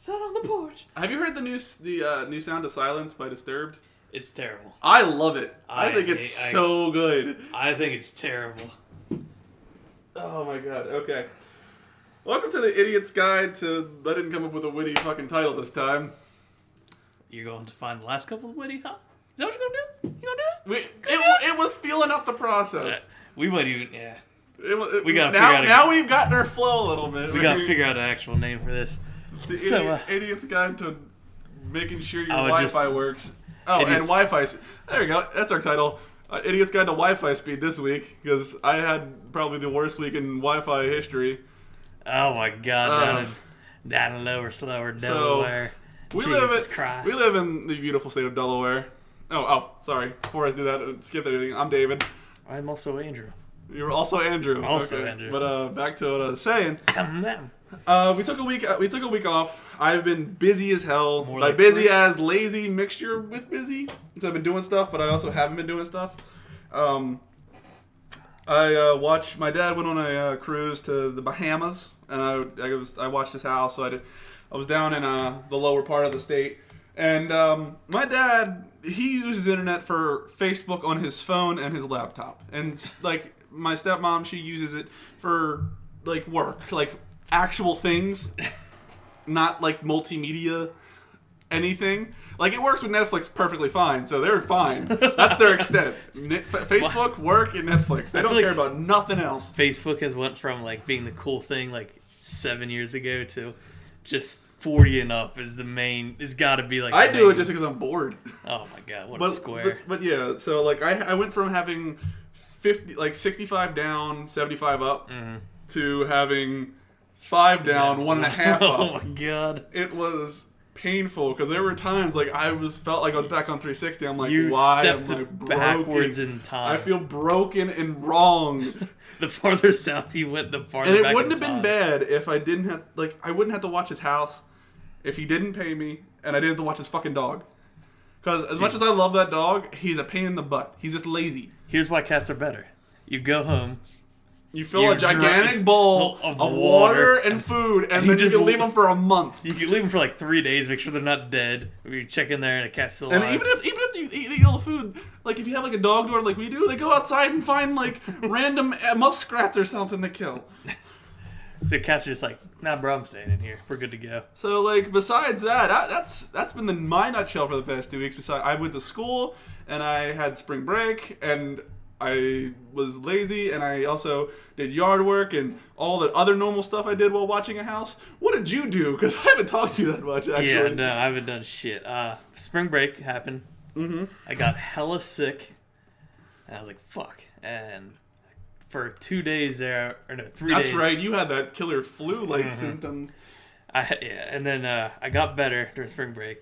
Sit on the porch. Have you heard the new Sound of Silence by Disturbed? It's terrible. I love it. I think it's so good. I think it's terrible. Oh my god. Okay. Welcome to the Idiot's Guide to... I didn't come up with a witty fucking title this time. You're going to find the last couple of witty, huh? Is that what you're going to do? You going to do it? It was feeling up the process. We might even... Yeah. We gotta now we've gotten our flow a little bit. We gotta figure out an actual name for this. The Idiot's Guide to making sure your Wi-Fi works. Oh, and Wi-Fi. There you go. That's our title. Idiot's Guide to Wi-Fi speed this week, because I had probably the worst week in Wi-Fi history. Oh my god, down in lower, slower Delaware. So we live in the beautiful state of Delaware. Oh, sorry. Before I do that, skip anything. I'm David. I'm also Andrew. You're also Andrew. Andrew. But back to what I was saying. Come we took a week off. I've been busy as hell. By busy as lazy mixture with busy. So I've been doing stuff, but I also haven't been doing stuff. I watched. My dad went on a cruise to the Bahamas, and I watched his house. So I was down in the lower part of the state, and my dad, he uses internet for Facebook on his phone and his laptop, and like my stepmom, she uses it for like work, like actual things, not like multimedia anything. Like it works with Netflix perfectly fine, so they're fine. That's their extent. Facebook, work, and Netflix. They don't care about nothing else. Facebook has went from like being the cool thing like 7 years ago to just 40 and up is the main. It's got to be like. I do it just because I'm bored. Oh my god, what a square! But yeah, so like I went from having 65 down, 75 up, to having 5 down, 1.5 up. Oh my god! It was painful because there were times like felt like I was back on 360. I'm like, you why stepped am I broken? backwards in time? I feel broken and wrong. The farther south you went, the farther. And it back wouldn't in have time. been bad if I didn't have I wouldn't have to watch his house if he didn't pay me and I didn't have to watch his fucking dog. Because as much as I love that dog, he's a pain in the butt. He's just lazy. Here's why cats are better. You go home. You fill a gigantic bowl of water and food, and then you can leave them for a month. You can leave them for like 3 days, make sure they're not dead. You check in there and a cat's still alive. And even if you eat all the food, like if you have like a dog door like we do, they go outside and find like random muskrats or something to kill. So cats are just like, nah, bro, I'm staying in here. We're good to go. So like besides that's been my nutshell for the past 2 weeks. Besides, I went to school and I had spring break and I was lazy, and I also did yard work and all the other normal stuff I did while watching a house. What did you do? Because I haven't talked to you that much, actually. Yeah, no, I haven't done shit. Spring break happened. Mm-hmm. I got hella sick, and I was like, fuck. And for 2 days there, or no, 3 days. That's right, you had that killer flu-like symptoms. And then I got better during spring break.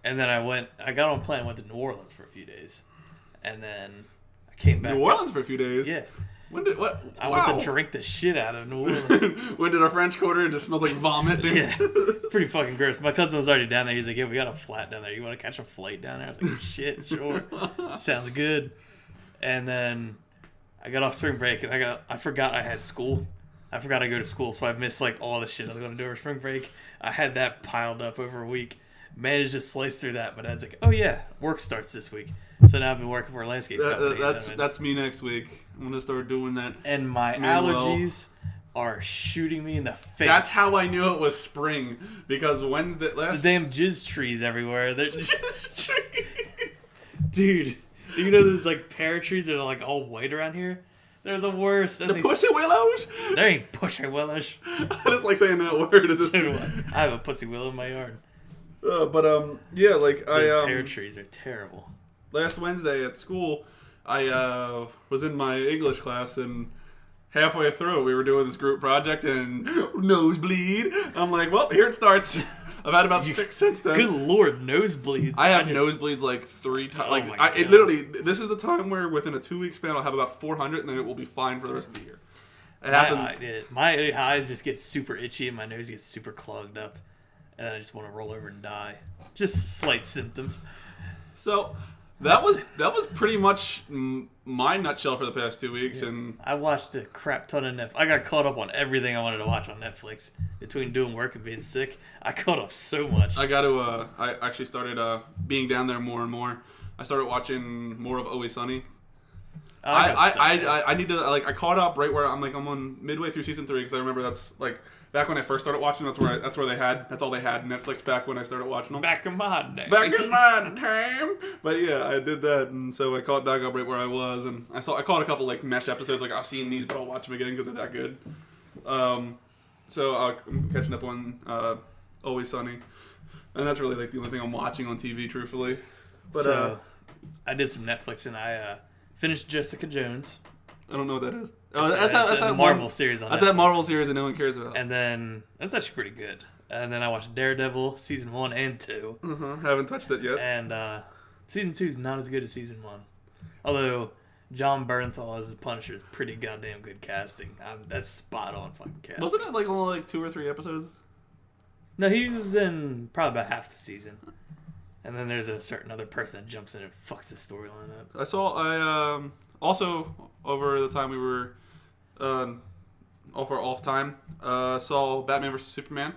And then I got on a plane and went to New Orleans for a few days. And then came back. New Orleans for a few days? Yeah. I went to drink the shit out of New Orleans. When did our French Quarter? It just smells like vomit. Yeah. Pretty fucking gross. My cousin was already down there. He's like, yeah, we got a flat down there. You want to catch a flight down there? I was like, shit, sure. Sounds good. And then I got off spring break and I forgot I had school. I forgot to go to school, so I missed like all the shit I was going to do over spring break. I had that piled up over a week. Managed to slice through that, but I was like, oh yeah, work starts this week. So now I've been working for a landscape company. That's me next week. I'm going to start doing that. And my allergies are shooting me in the face. That's how I knew it was spring, because Wednesday last... The damn jizz trees everywhere. Jizz trees! Dude, you know those like pear trees that are like all white around here? They're the worst. And the pussy willows? There ain't pussy willows. I just like saying that word. So do I. I have a pussy willow in my yard. Yeah, like pear trees are terrible. Last Wednesday at school, I was in my English class, and halfway through we were doing this group project, and nosebleed. I'm like, well, here it starts. I've had about 6 since then. Good lord, nosebleeds. I have nosebleeds like 3 times. It literally, this is the time where within a 2-week span I'll have about 400, and then it will be fine for the rest of the year. It happened. My eyes just get super itchy, and my nose gets super clogged up. And I just want to roll over and die. Just slight symptoms. So, That was pretty much my nutshell for the past 2 weeks, and I watched a crap ton of Netflix. I got caught up on everything I wanted to watch on Netflix between doing work and being sick. I caught up so much. I got to. I actually started being down there more and more. I started watching more of Always Sunny. I need to I caught up right where I'm on midway through season 3 because I remember that's like. Back when I first started watching, that's all they had Netflix back when I started watching them. Back in my day. Back in my time. But yeah, I did that, and so I caught back up right where I was, and I caught a couple like mesh episodes. Like I've seen these, but I'll watch them again because they're that good. So I'm catching up on Always Sunny, and that's really like the only thing I'm watching on TV, truthfully. But so, I did some Netflix, and I finished Jessica Jones. I don't know what that is. That's that Marvel series on Netflix. That's that Marvel series that no one cares about. And then that's actually pretty good. And then I watched Daredevil season 1 and 2. Haven't touched it yet. And season 2 is not as good as season 1. Although John Bernthal as the Punisher is pretty goddamn good casting. That's spot on fucking casting. Wasn't it like only like 2 or 3 episodes? No, he was in probably about half the season. And then there's a certain other person that jumps in and fucks the storyline up. I also, over the time we were off time, saw Batman vs. Superman.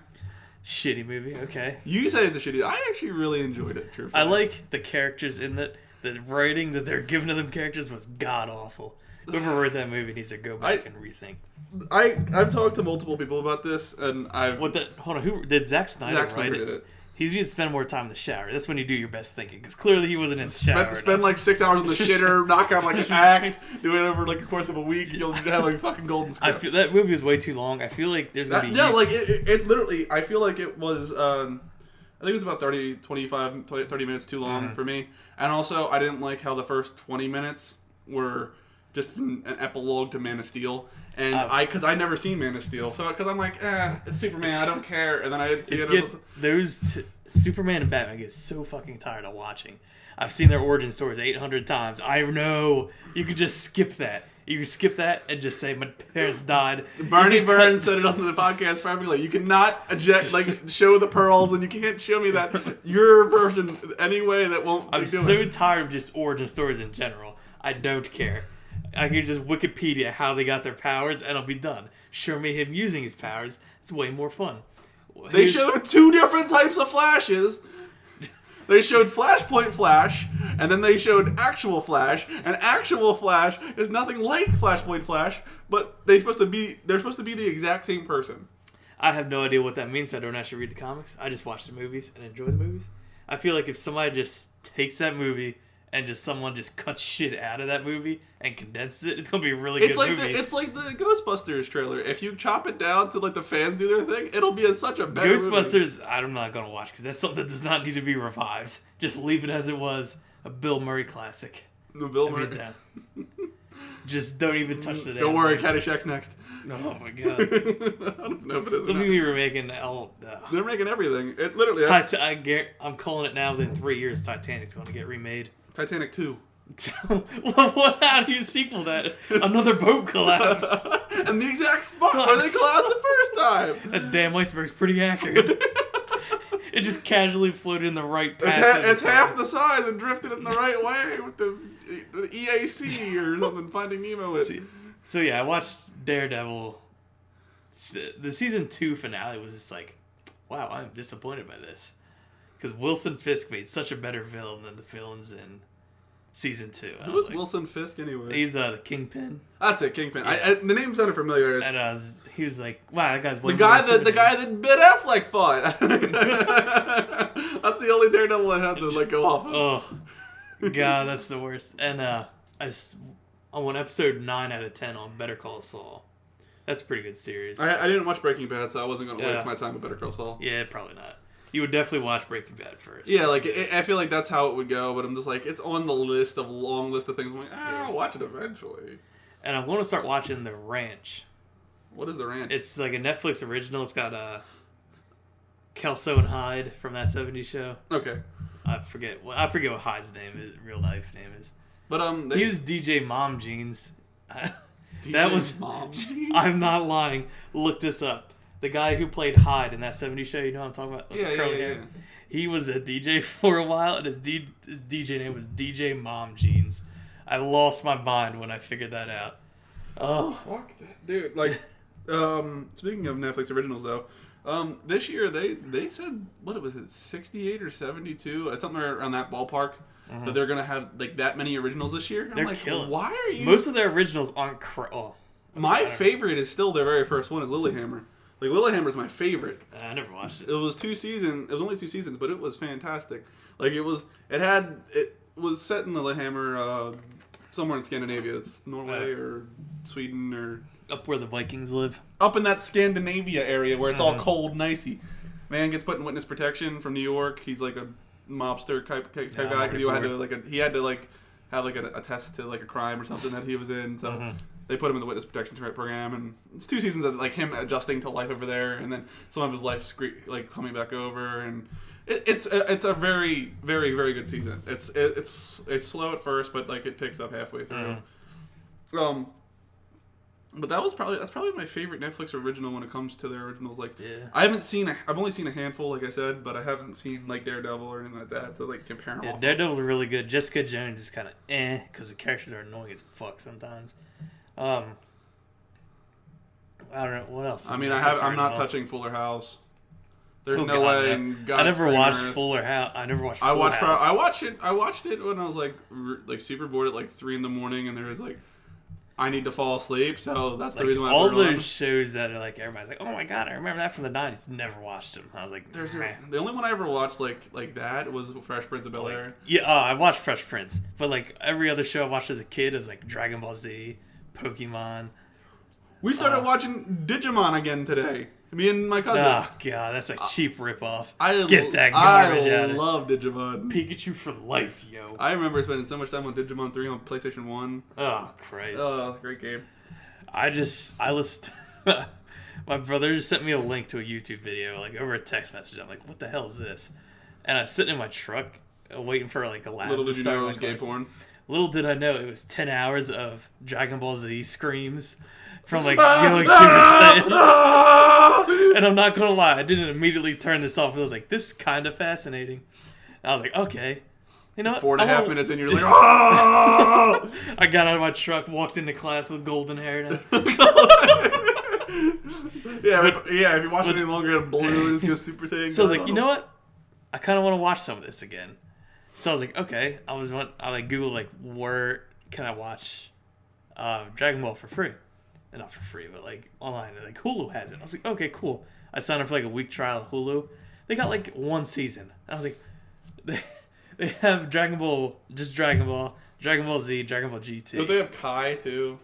Shitty movie, okay. You say it's a shitty. I actually really enjoyed it, truthfully. I like the characters in it. The writing that they're giving to them characters was god-awful. Whoever wrote that movie needs to go back and rethink. I've talked to multiple people about this, and hold on, who did Zack Snyder write it? Zack Snyder did it. He needs to spend more time in the shower. That's when you do your best thinking. Because clearly he wasn't in the shower. Spend like 6 hours in the shitter, knock out like an act, do it over like the course of a week. You'll have like a fucking golden script. I feel that movie was way too long. I feel like there's gonna be it's literally. I feel like it was. I think it was about 30 minutes too long for me. And also, I didn't like how the first 20 minutes were just an epilogue to Man of Steel. And because I never seen Man of Steel, so because I'm like, it's Superman, I don't care, and then I didn't see it. Superman and Batman get so fucking tired of watching. I've seen their origin stories 800 times. I know you could just skip that. You can skip that and just say my parents died. Barney Burns said it on the podcast perfectly. You cannot show the pearls, and you can't show me that your version any way that won't. I'm so tired of just origin stories in general. I don't care. I can just Wikipedia how they got their powers, and I'll be done. Show me him using his powers. It's way more fun. They showed 2 different types of flashes. They showed Flashpoint Flash, and then they showed Actual Flash. And Actual Flash is nothing like Flashpoint Flash, but they're supposed to be the exact same person. I have no idea what that means. I don't actually read the comics. I just watch the movies and enjoy the movies. I feel like if somebody just takes that movie and someone just cuts shit out of that movie and condenses it, it's gonna be a really good movie. It's like the Ghostbusters trailer. If you chop it down to like the fans do their thing, it'll be such a better Ghostbusters, movie. I'm not gonna watch because that's something that does not need to be revived. Just leave it as it was. A Bill Murray classic. No, Bill Murray. Just don't even touch the damn Don't worry, Caddyshack's next. Oh my god. I don't know if it is. Look at me remaking They're making everything. It literally. I'm calling it now. Within 3 years, Titanic's going to get remade. Titanic 2. How do you sequel that? Another boat collapse. And the exact spot where they collapsed the first time. That damn iceberg's pretty accurate. It just casually floated in the right path. It's half the size and drifted in the right way with the EAC or something, Finding Nemo. So yeah, I watched Daredevil. The season 2 finale was just like, wow, I'm disappointed by this. Because Wilson Fisk made such a better villain than the villains in season 2. Who was Wilson Fisk anyway? He's the Kingpin. That's it, Kingpin. Yeah. The name sounded familiar. And he was like, wow, that guy's the guy that Ben Affleck fought. That's the only Daredevil I had to go off of. Oh, God, that's the worst. And I won episode 9 out of 10 on Better Call Saul. That's a pretty good series. I didn't watch Breaking Bad, so I wasn't going to waste my time with Better Call Saul. Yeah, probably not. You would definitely watch Breaking Bad first. Yeah, I feel like that's how it would go, but I'm just like, it's on the long list of things. I'm like, I'll watch it eventually. And I want to start watching The Ranch. What is The Ranch? It's like a Netflix original. It's got Kelso and Hyde from that 70s show. Okay. I forget what Hyde's real life name is. But he was DJ Mom Jeans. Mom Jeans? I'm not lying. Look this up. The guy who played Hyde in that 70s show, you know what I'm talking about? Yeah. He was a DJ for a while, and his DJ name was DJ Mom Jeans. I lost my mind when I figured that out. Oh, fuck that, dude! Like, speaking of Netflix originals, though, this year they said what was it, 68 or 72, something around that ballpark. That they're gonna have like that many originals this year. They're I'm like, killing. Why are you? Most of their originals aren't. My favorite is still their very first one is Lilyhammer. Like Lilyhammer's my favorite. I never watched it. It was 2 seasons. It was only 2 seasons, but it was fantastic. Like it was set in Lilyhammer somewhere in Scandinavia. It's Norway or Sweden or up where the Vikings live. Up in that Scandinavia area where it's all cold and icy. Man gets put in witness protection from New York. He's like a mobster type guy because he had to have a test to like a crime or something that he was in. So they put him in the witness protection program, and it's 2 seasons of like him adjusting to life over there, and then some of his life like coming back over, and it's a very very very good season. It's slow at first, but like it picks up halfway through. But that's probably my favorite Netflix original when it comes to their originals. Like, I've only seen a handful, like I said, but I haven't seen like Daredevil or anything like that to like compare them. Yeah, Daredevil's really good. Jessica Jones is kind of because the characters are annoying as fuck sometimes. I don't know what else. I mean, I'm not touching Fuller House. There's no way in God's I never green watched earth. Fuller House. I never watched. I watched it when I was like super bored at like 3 a.m, and there was like. I need to fall asleep, so that's the reason why. All those shows that are like everybody's like, oh my god, I remember that from the '90s. Never watched them. I was like, the only one I ever watched like that was Fresh Prince of Bel-Air. Yeah, I watched Fresh Prince, but like every other show I watched as a kid is like Dragon Ball Z, Pokemon. We started watching Digimon again today. Me and my cousin. Oh god, that's a cheap ripoff. Get that garbage out of it. I love Digimon. Pikachu for life, yo. I remember spending so much time on Digimon 3 on PlayStation 1. Oh Christ. Oh, great game. I listened. My brother just sent me a link to a YouTube video, like over a text message. I'm like, what the hell is this? And I'm sitting in my truck, waiting for like a lab. Little to did you start know it was gay porn. Little did I know it was 10 hours of Dragon Ball Z screams. From like yelling Super Saiyan. And I'm not gonna lie, I didn't immediately turn this off. I was like, this is kind of fascinating. And I was like, okay. You know what? 4.5 minutes in, you're like, oh! I got out of my truck, walked into class with golden hair. If you watch it any longer, it'll blue. It's gonna Super Saiyan. So I was like, you know what? I kind of want to watch some of this again. So I was like, okay. I like Googled like where can I watch Dragon Ball for free. And not for free, but like online. Like Hulu has it. I was like, okay, cool. I signed up for like a week trial of Hulu. They got like 1 season. And I was like, they have Dragon Ball, just Dragon Ball, Dragon Ball Z, Dragon Ball GT. Don't they have Kai too?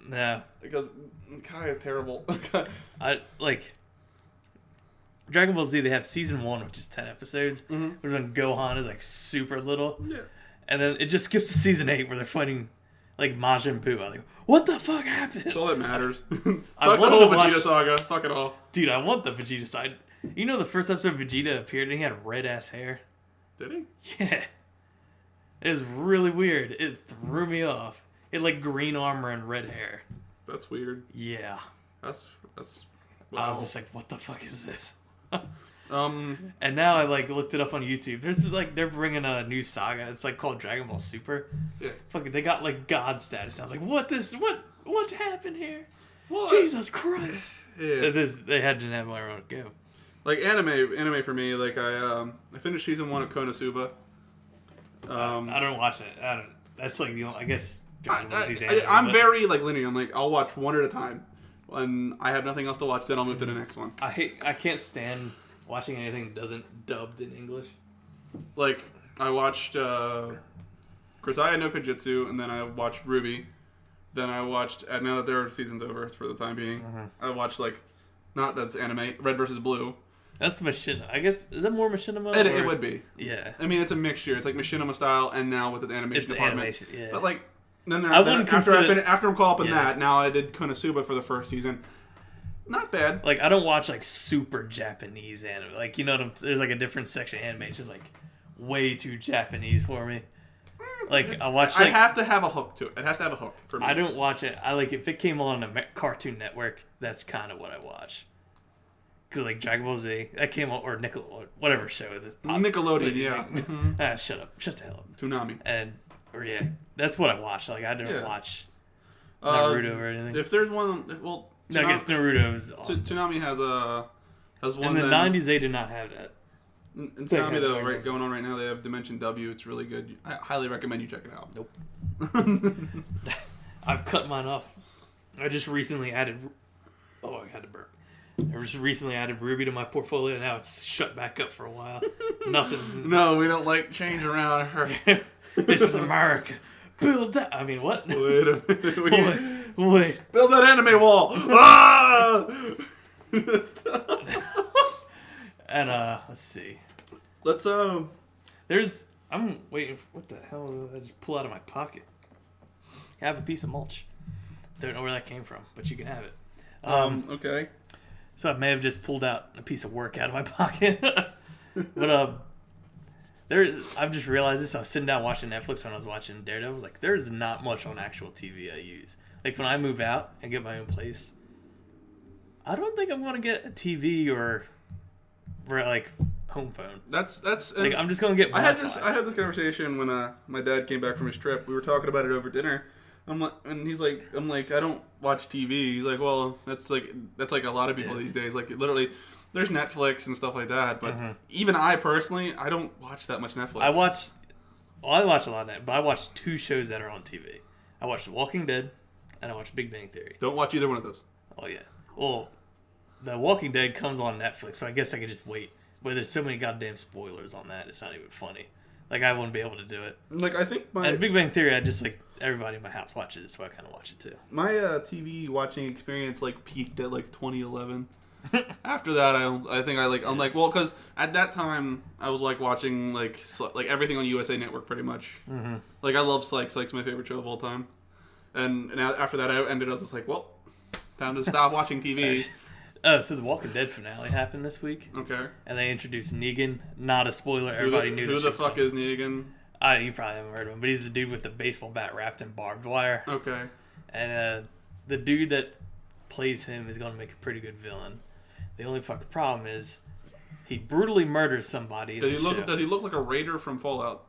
No. Because Kai is terrible. I like Dragon Ball Z. They have season 1, which is 10 episodes. Mm-hmm. But then Gohan is like super little. Yeah. And then it just skips to season 8 where they're fighting. Like Majin Buu. I'm like, what the fuck happened? That's all that matters. I Fuck the whole Vegeta saga. Fuck it all. Dude, I want the Vegeta side. You know the first episode Vegeta appeared and he had red ass hair? Did he? Yeah. It was really weird. It threw me off. It had like green armor and red hair. That's weird. Yeah. That's wow. I was just like, what the fuck is this? And now I like looked it up on YouTube. There's like they're bringing a new saga. It's like called Dragon Ball Super. Yeah. Fucking, they got like God status. I was like, what happened here? What? Jesus Christ. Yeah. They had to have my own go. Like anime for me. Like I finished season 1 of Konosuba. I don't watch it. That's like the only, I guess. I'm very like linear. I'm like I'll watch one at a time. When I have nothing else to watch, then I'll move to the next one. I can't stand watching anything that doesn't dubbed in English. Like, I watched Kursai no Kojutsu, and then I watched Ruby. Then I watched, now that their season's over for the time being, I watched, like, that's anime, Red vs. Blue. That's Machinima. I guess, is that more Machinima? It would be. Yeah. I mean, it's a mixture. It's like Machinima style, and now with its animation department. Animation, yeah. But, like, after I'm caught up in that, now I did Konosuba for the first season. Not bad. Like, I don't watch, like, super Japanese anime. Like, you know, there's, like, a different section of anime. It's just, like, way too Japanese for me. Like, I watch, like... I have to have a hook to it. It has to have a hook for me. I don't watch it. If it came on a Cartoon Network, that's kind of what I watch. Cause like Dragon Ball Z that came out, or whatever show Nickelodeon, yeah. Shut up, shut the hell up. Toonami. That's what I watched. Like I didn't watch Naruto or anything. If there's one, well, I guess Naruto is. Toonami has one. In the '90s, they did not have that. In Toonami though, going on right now, they have Dimension W. It's really good. I highly recommend you check it out. Nope. I've cut mine off. I just recently added. Oh, I had to burp. I just recently added Ruby to my portfolio. Now it's shut back up for a while. Nothing. No, we don't like change around her. This is America. Build that. I mean, what? Wait a minute. Wait. Build that anime wall. Ah! And let's see. I'm waiting. What the hell did I just pull out of my pocket? I have a piece of mulch. Don't know where that came from, but you can have it. Okay. So I may have just pulled out a piece of work out of my pocket. But I've just realized this. I was sitting down watching Netflix when I was watching Daredevil. I was like, there's not much on actual TV I use. Like when I move out and get my own place, I don't think I'm gonna get a TV or like home phone. That's like I'm just gonna get Wi-Fi. I had this conversation when my dad came back from his trip. We were talking about it over dinner. I'm like, I don't watch TV. He's like, well, that's like a lot of people these days. Like literally, there's Netflix and stuff like that. But even I personally, I don't watch that much Netflix. I watch a lot of that, but I watch 2 shows that are on TV. I watch The Walking Dead and I watch Big Bang Theory. Don't watch either one of those. Oh yeah. Well, The Walking Dead comes on Netflix, so I guess I could just wait. But there's so many goddamn spoilers on that, it's not even funny. Like I wouldn't be able to do it. Like I think and Big Bang Theory, I just like everybody in my house watches it, so I kind of watch it too. My TV watching experience like peaked at like 2011. After that, I'm like, well, because at that time I was like watching like everything on USA Network pretty much. Mm-hmm. Like I love Psych. Psych's my favorite show of all time. And after that, I was just like, well, time to stop watching TV. So the Walking Dead finale happened this week. Okay. And they introduced Negan. Not a spoiler. Everybody knew. Who the fuck is Negan? You probably haven't heard of him, but he's the dude with the baseball bat wrapped in barbed wire. Okay. And the dude that plays him is going to make a pretty good villain. The only fucking problem is he brutally murders somebody. Does he look like a raider from Fallout?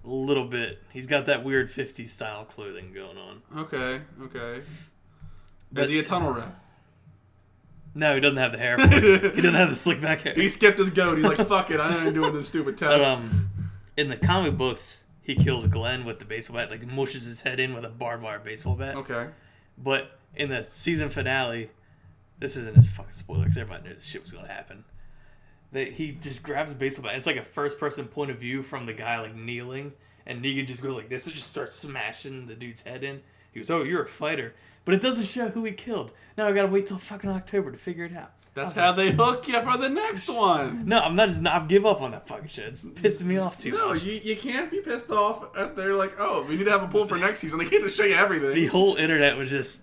A little bit. He's got that weird 50s style clothing going on. Okay. Is he a tunnel rat? No, he doesn't have the hair. He doesn't have the slick back hair. He skipped his goat. He's like, fuck it, I ain't doing this stupid test. But, in the comic books, he kills Glenn with the baseball bat, like mushes his head in with a barbed wire baseball bat. Okay. But in the season finale, this isn't a fucking spoiler because everybody knew this shit was going to happen. He just grabs a baseball bat. It's like a first-person point of view from the guy like kneeling, and Negan just goes like this and just starts smashing the dude's head in. He goes, "Oh, you're a fighter," but it doesn't show who he killed. Now I gotta wait till fucking October to figure it out. That's how they hook you for the next one. No, I give up on that fucking shit. It's pissing me off too much. No, you can't be pissed off. They're like, oh, we need to have a pool for next season. They can't just show you everything. The whole internet was just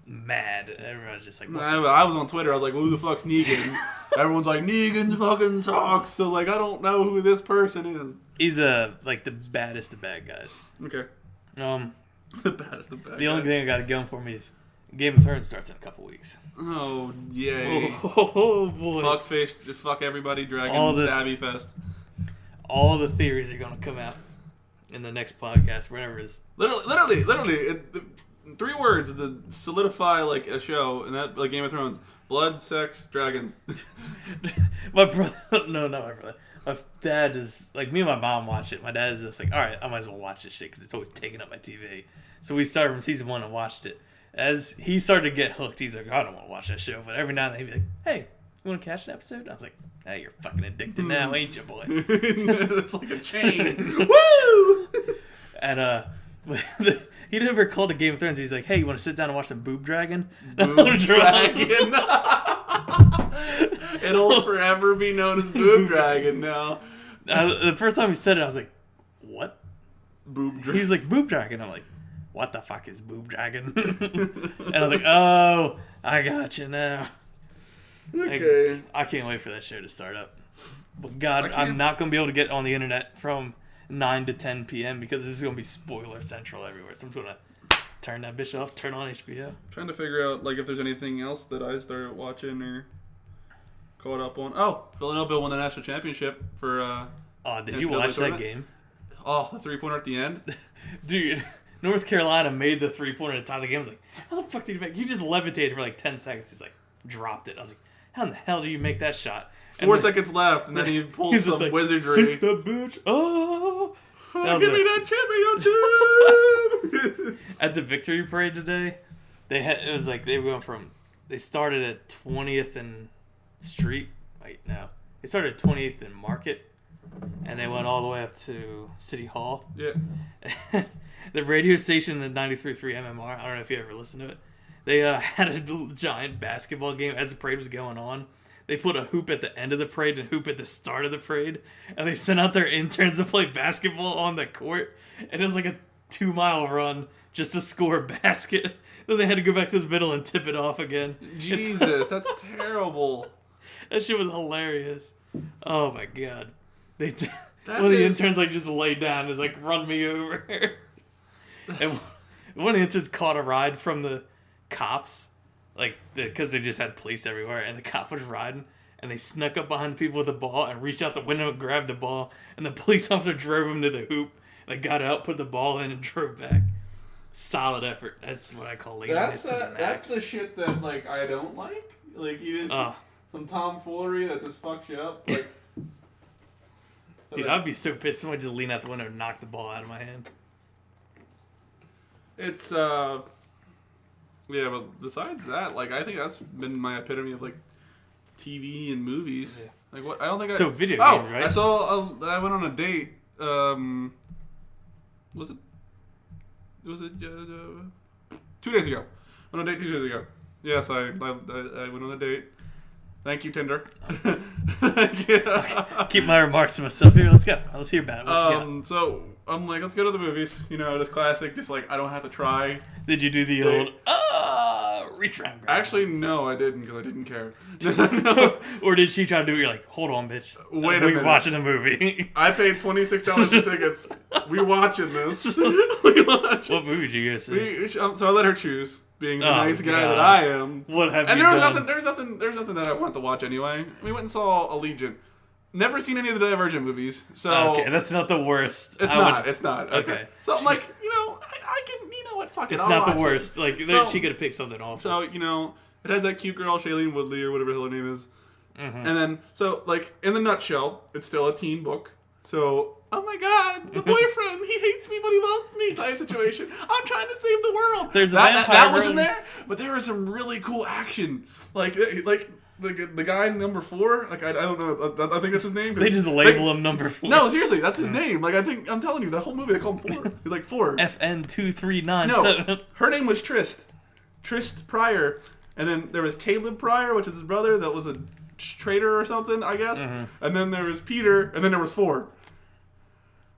mad. Everyone's just like, I was on Twitter. I was like, who the fuck's Negan? Everyone's like, Negan fucking sucks. So like, I don't know who this person is. He's like the baddest of bad guys. Okay. The baddest of bad guys. The only thing I got going for me is Game of Thrones starts in a couple weeks. Oh, yay. Oh, boy. Fuck everybody, Dragon Stabby Fest. All the theories are going to come out in the next podcast, whenever it's... Literally, 3 words to solidify, like, a show, and that, like, Game of Thrones. Blood, sex, dragons. My brother... No, not my brother. My dad is... Like, me and my mom watch it. My dad is just like, alright, I might as well watch this shit, because it's always taking up my TV. So we started from season 1 and watched it. As he started to get hooked, he was like, I don't want to watch that show. But every now and then he'd be like, hey, you want to catch an episode? I was like, hey, you're fucking addicted now, ain't you, boy? It's like a chain. Woo! And he never called it Game of Thrones. He's like, hey, you want to sit down and watch some Boob Dragon? Boob Dragon. It'll forever be known as Boob Dragon now. The first time he said it, I was like, what? Boob Dragon. He was like, Boob Dragon. I'm like, what the fuck is Boob Dragon? And I was like, oh, I got you now. Okay. I can't wait for that show to start up. But God, I'm not going to be able to get on the internet from 9 to 10 p.m. because this is going to be spoiler central everywhere. So I'm going to turn that bitch off, turn on HBO. Trying to figure out like if there's anything else that I started watching or... caught up on. Oh, Villanova won the national championship for. Oh, did you watch that game? Oh, the 3-pointer at the end, dude. North Carolina made the 3-pointer at the top of the game. I was like, how the fuck did you make? You just levitated for like 10 seconds. He's like, dropped it. I was like, how in the hell do you make that shot? 4 seconds left, and then he pulls some like, wizardry. Shoot the bitch! Oh, give me that championship! At the victory parade today, they were going from. They started at 20th and Street. Wait, no, they started at 28th and Market, and they went all the way up to City Hall. Yeah. The radio station, the 93.3 MMR. I don't know if you ever listened to it. They had a giant basketball game as the parade was going on. They put a hoop at the end of the parade and a hoop at the start of the parade. And they sent out their interns to play basketball on the court. And it was like a 2-mile run just to score a basket. Then they had to go back to the middle and tip it off again. Jesus, that's terrible. That shit was hilarious. Oh my god. One of the interns like just laid down and was like, run me over. And one of the interns caught a ride from the cops. Like, because they just had police everywhere, and the cop was riding, and they snuck up behind the people with the ball and reached out the window and grabbed the ball, and the police officer drove him to the hoop. They got out, put the ball in, and drove back. Solid effort. That's what I call laziness. That's the shit that, like, I don't like. Like, you just, some tomfoolery that just fucks you up. Like, dude, I'd be so pissed. Someone just lean out the window and knock the ball out of my hand. It's, yeah, but besides that, like, I think that's been my epitome of, like, TV and movies. Yeah. Like, what? I don't think So, video games, right? I went on a date, was it 2 days ago. I went on a date 2 days ago. Yes, I went on a date. Thank you, Tinder. Keep my remarks to myself here. Let's go. Let's hear about it. What you got? So I'm like, let's go to the movies. You know, this classic. Just like I don't have to try. Did you do the old reach around? Actually, no, I didn't because I didn't care. No. Or did she try to do it? You're like, hold on, bitch. Wait a minute. We're watching a movie. I paid $26 for tickets. We watching this. We watching. What movie did you go see? So I let her choose. Being the nice guy that I am. What have and you done? There's nothing that I wanted to watch anyway. We went and saw Allegiant. Never seen any of the Divergent movies. So okay, that's not the worst. It's not. Okay. So I'm like, I can, what, fuck it. It's not the worst. Like, she could have picked something off. So, it has that cute girl, Shailene Woodley, or whatever the hell her name is. Mm-hmm. And then, so, like, in the nutshell, it's still a teen book. So, oh my god, the boyfriend, he hates me but he loves me type situation. I'm trying to save the world. There's that was in there, but there was some really cool action. Like the guy number 4, like I don't know, I think that's his name. They just label him number 4. No, seriously, that's his name. Like I'm telling you, that whole movie they call him 4. He's like 4. FN2397. No, her name was Trist Pryor, and then there was Caleb Pryor, which is his brother, that was a traitor or something, I guess. Mm-hmm. And then there was Peter, and then there was 4.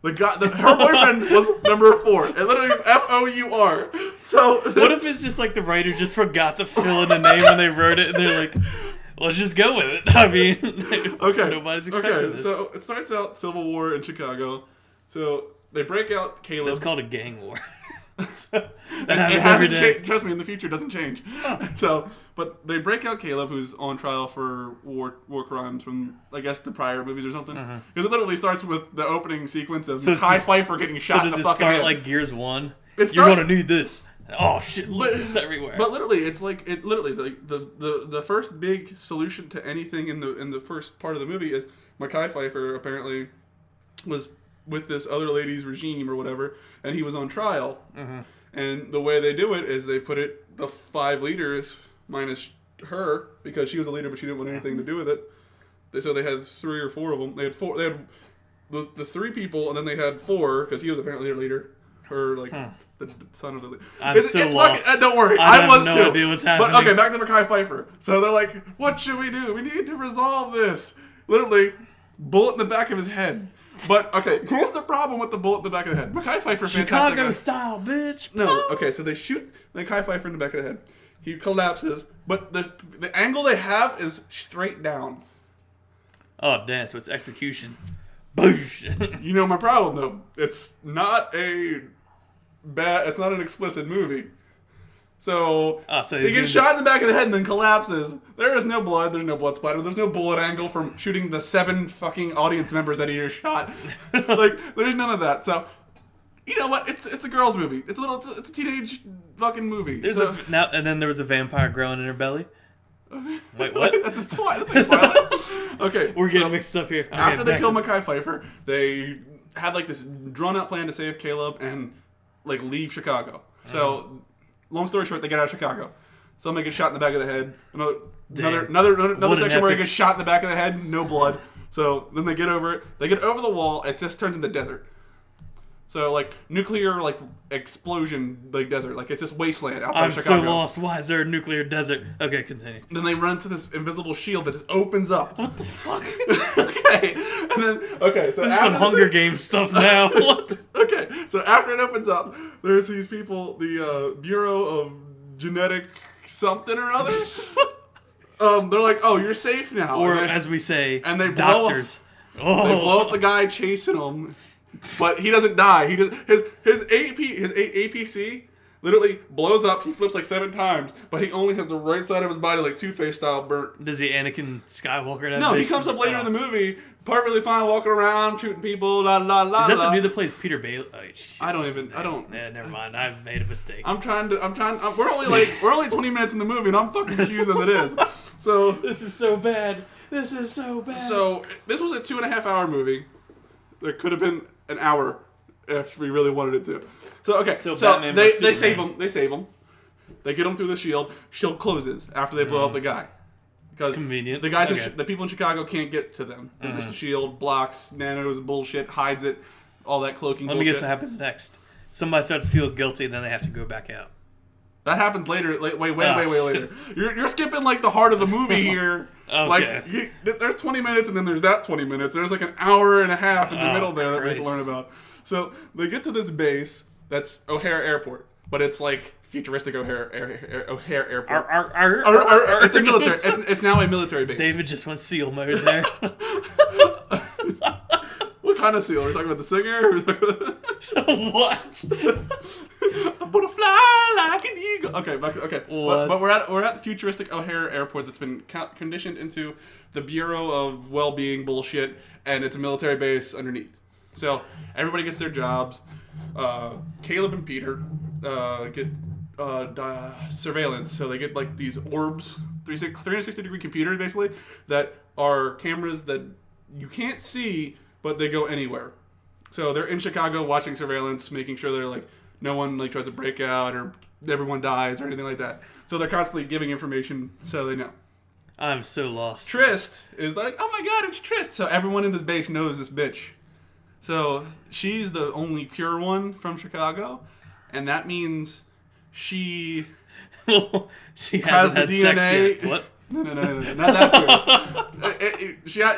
Her boyfriend was number 4. It literally FOUR. So what if it's just like the writer just forgot to fill in a name when they wrote it, and they're like, let's just go with it. I mean, okay, nobody's expecting this. So it starts out Civil War in Chicago. So they break out Caleb. It's called a gang war. It hasn't changed. Trust me, in the future it doesn't change. Oh. But they break out Caleb, who's on trial for war crimes from, I guess, the prior movies or something. Because it literally starts with the opening sequence of Kai Pfeiffer getting shot in the fucking head. So does it start like Gears 1? You're gonna need this. Oh shit! It's everywhere. But literally, it's like the first big solution to anything in the first part of the movie is Kai Pfeiffer apparently was with this other lady's regime or whatever, and he was on trial. Mm-hmm. And the way they do it is they put the 5 leaders minus her, because she was a leader but she didn't want anything to do with it. So they had 3 or 4 of them. They had 4. They had the 3 people, and then they had 4 because he was apparently their leader. Her the son of the leader. It's lost. Don't worry, I was no too. Idea what's happening. But okay, back to Mekhi Pfeiffer. So they're like, "What should we do? We need to resolve this." Literally, bullet in the back of his head. But, okay, here's the problem with the bullet in the back of the head. Mekhi Pfeiffer, fantastic. Chicago style, bitch. No, okay, so they shoot Mekhi Pfeiffer in the back of the head. He collapses, but the angle they have is straight down. Oh, damn, so it's execution. Boosh. You know my problem, though. It's not an explicit movie. So, so he gets shot in the back of the head and then collapses. There is no blood. There's no blood splatter. There's no bullet angle from shooting the 7 fucking audience members that he just shot. Like, there's none of that. So, you know what? It's a girl's movie. It's a teenage fucking movie. And then there was a vampire growing in her belly. Wait, what? That's like Twilight. Okay, we're getting mixed up here. Okay, after they kill Mekhi Phifer, they had like this drawn-out plan to save Caleb and like leave Chicago. So, long story short, they get out of Chicago. Somebody gets shot in the back of the head. Another section where he gets shot in the back of the head, no blood. So then they get over it. They get over the wall. It just turns into desert. So like nuclear like explosion like desert. Like it's just wasteland outside of Chicago. I'm so lost. Why is there a nuclear desert? Okay, continue. Then they run to this invisible shield that just opens up. What the fuck? Okay. And then so this is some Hunger Games stuff now. What? Okay. So after it opens up, there's these people, the Bureau of Genetic something or other. They're like, "Oh, you're safe now." Or as we say, and they doctors. They blow up the guy chasing him, but he doesn't die. He does his APC literally blows up. He flips like 7 times, but he only has the right side of his body like Two-Face style burnt. Does the Anakin Skywalker have? No, he comes up later in the movie, perfectly fine, walking around, shooting people, la la la. Is that the dude that plays Peter Bailey? Oh, shit, I don't. Yeah, never mind. I've made a mistake. We're only 20 minutes in the movie, and I'm fucking confused as it is. So this is so bad. So this was a 2.5-hour movie. There could have been an hour if we really wanted it to. So they save him. They get him through the shield. Shield closes after they blow up the guy. Because convenient. The guys, the people in Chicago can't get to them. There's just a shield, blocks, nanos, bullshit, hides it, all that cloaking bullshit. Let me guess what happens next. Somebody starts to feel guilty, and then they have to go back out. That happens later. Way later. You're skipping like the heart of the movie here. Okay. Like there's 20 minutes, and then there's that 20 minutes. There's like an hour and a half in the middle there that we have to learn about. So they get to this base that's O'Hare Airport, but it's like futuristic O'Hare Airport. It's a military. It's now a military base. David just went SEAL mode there. What kind of SEAL? Are we talking about the singer? What? I'm gonna fly like an eagle. Okay. But we're at the futuristic O'Hare Airport that's been conditioned into the Bureau of Well-Being bullshit, and it's a military base underneath. So everybody gets their jobs. Caleb and Peter get surveillance. So they get like these orbs, 360-degree computers basically, that are cameras that you can't see, but they go anywhere. So they're in Chicago watching surveillance, making sure they're like no one like tries to break out or everyone dies or anything like that. So they're constantly giving information so they know. I'm so lost. Trist is like, oh my god, it's Trist. So everyone in this base knows this bitch. So she's the only pure one from Chicago, and that means she she has the had DNA. Sex yet. What? No, not that pure.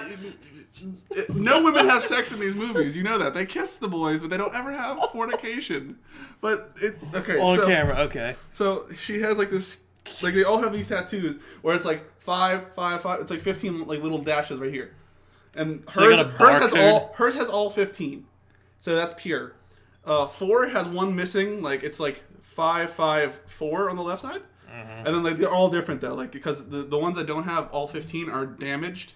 No women have sex in these movies. You know that. They kiss the boys, but they don't ever have fornication. But on camera. Okay. So she has like this. Like they all have these tattoos where it's like 5, 5, 5. It's like 15 like little dashes right here. And hers has all 15, so that's pure. 4 has one missing, like it's like 5, 5, 4 on the left side, and then like they're all different though, like because the ones that don't have all 15 are damaged,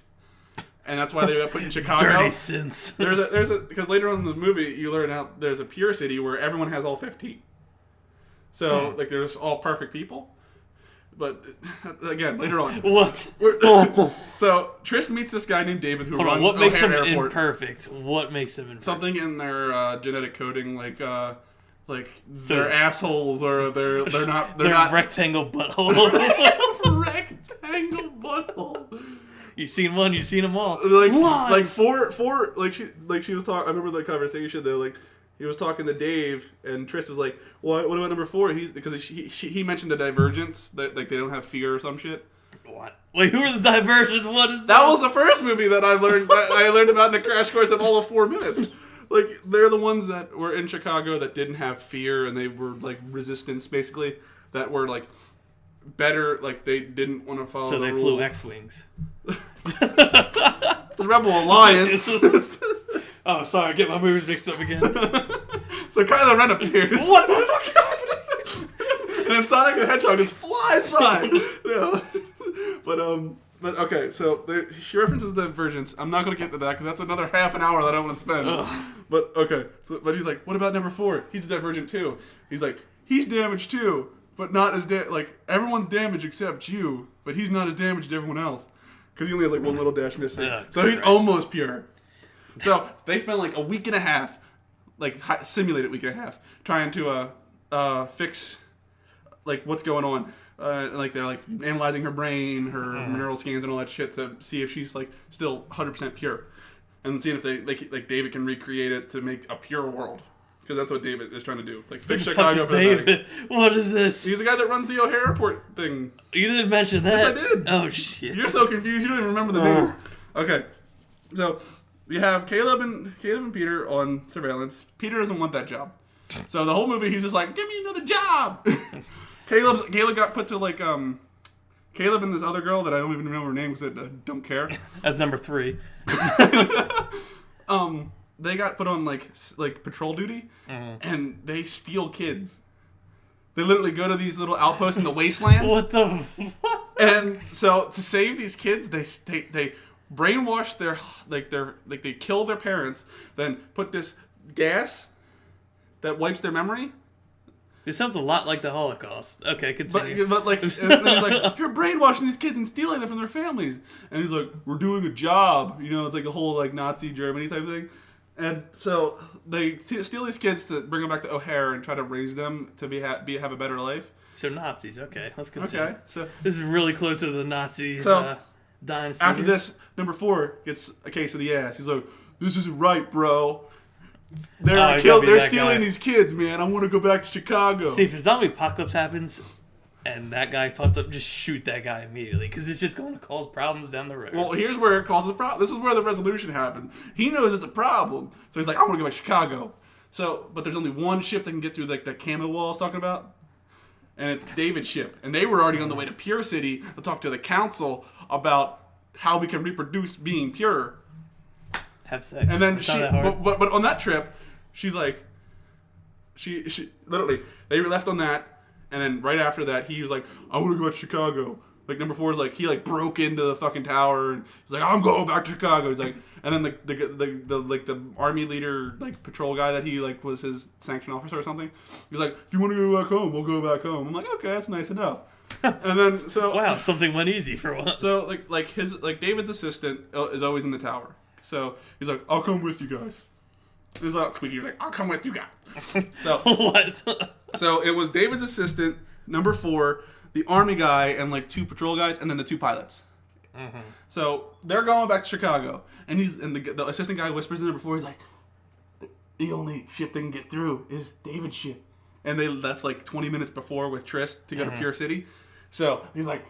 and that's why they got put in Chicago. Dirty sins. There's a because later on in the movie you learn out there's a pure city where everyone has all 15, so like they're just all perfect people. But again, later on. What? So Trist meets this guy named David who runs what makes O'Hare them Airport. Imperfect? What makes them imperfect? Something in their genetic coding, like their assholes or they're not rectangle butthole. Rectangle butthole. You've seen one. You've seen them all. Like four. Like she was talking. I remember the conversation though. Like he was talking to Dave, and Trist was like, "What about number 4?" Because he mentioned a divergence that like they don't have fear or some shit. What? Wait, who are the divergents? What is that? Was the first movie that I learned about in the crash course of all of 4 minutes. Like they're the ones that were in Chicago that didn't have fear and they were like resistance basically that were like better, like they didn't want to follow. So the they rule. flew X-wings. The Rebel Alliance. Oh, sorry, I get my movies mixed up again. So Kylo Ren appears. What the fuck is happening? And then Sonic the Hedgehog just flies by. But okay, so she references the Virgins. I'm not going to get into that because that's another half an hour that I don't want to spend. Ugh. But okay, but he's like, what about number 4? He's divergent too. He's like, he's damaged too, but not as like everyone's damaged except you, but he's not as damaged as everyone else because he only has like one little dash missing. So he's almost pure. So they spend like a week and a half, like simulated week and a half, trying to fix like what's going on. Like they're like analyzing her brain, her neural scans, and all that shit to see if she's like still 100% pure, and seeing if they like David can recreate it to make a pure world, because that's what David is trying to do. Like fix Chicago for David. What is this? He's the guy that runs the O'Hare Airport thing. You didn't mention that. Yes, I did. Oh shit! You're so confused. You don't even remember the names. Okay, so you have Caleb and Peter on surveillance. Peter doesn't want that job, so the whole movie he's just like, give me another job. Caleb got put to like Caleb and this other girl that I don't even remember her name because I don't care. That's number 3. They got put on like patrol duty, and they steal kids. They literally go to these little outposts in the wasteland. What the? And so to save these kids, they brainwash they kill their parents, then put this gas that wipes their memory. It sounds a lot like the Holocaust. Okay, continue. But like, and he's like, you're brainwashing these kids and stealing them from their families. And he's like, we're doing a job. You know, it's like a whole like Nazi Germany type thing. And so they steal these kids to bring them back to O'Hare and try to raise them to have a better life. So Nazis. Okay, let's continue. Okay, so this is really close to the Nazi dynasty. After this, number 4 gets a case of the ass. He's like, this isn't right, bro. They're stealing these kids, man. I want to go back to Chicago. See, if a zombie apocalypse happens and that guy pops up, just shoot that guy immediately because it's just going to cause problems down the road. Well, here's where it causes problems. This is where the resolution happens. He knows it's a problem, so he's like, I want to go back to Chicago. So, but there's only one ship that can get through like that camo wall I was talking about, and it's David's ship. And they were already on the way to Pure City to talk to the council about how we can reproduce being pure. Have sex. And then but on that trip, she's like, she literally, they left on that, and then right after that, he was like, I want to go to Chicago. Like number 4 is like, he like broke into the fucking tower, and he's like, I'm going back to Chicago. He's like, and then the army leader, like patrol guy that he like was his sanction officer or something. He's like, if you want to go back home, we'll go back home. I'm like, okay, that's nice enough. And then so wow, something went easy for once. So like his David's assistant is always in the tower. So he's like, I'll come with you guys. It was not squeaky. He was like, I'll come with you guys. So what? So it was David's assistant, number 4, the army guy, and like 2 patrol guys, and then the 2 pilots. Mm-hmm. So they're going back to Chicago, and the assistant guy whispers in there before. He's like, the only ship that can get through is David's ship. And they left like 20 minutes before with Tris to go to Pure City. So he's like,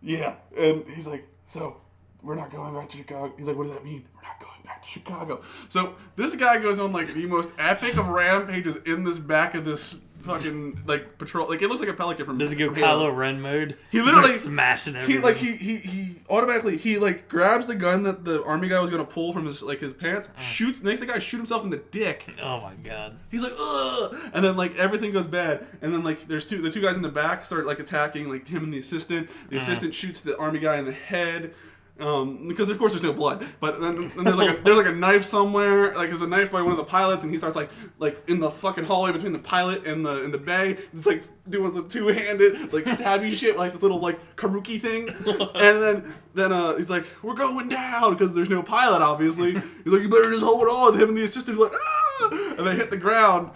yeah. And he's like, so we're not going back to Chicago. He's like, what does that mean? We're not going back to Chicago. So this guy goes on like the most epic of rampages in this back of this fucking like patrol. Like it looks like a Pelican from. Does he go Kylo Ren mode? He literally smashing everything. He automatically like grabs the gun that the army guy was gonna pull from his pants, shoots, makes the guy shoot himself in the dick. Oh my god. He's like, ugh, and then like everything goes bad, and then like there's the 2 guys in the back start like attacking like him and the assistant. The assistant shoots the army guy in the head. Because of course there's no blood, but then there's like a knife somewhere. Like there's a knife by one of the pilots, and he starts like in the fucking hallway between the pilot and the bay. It's like doing the 2-handed like stabby shit, like this little like karuki thing. And then he's like, we're going down because there's no pilot, obviously. He's like, you better just hold on. Him and the assistant are like, ah, and they hit the ground.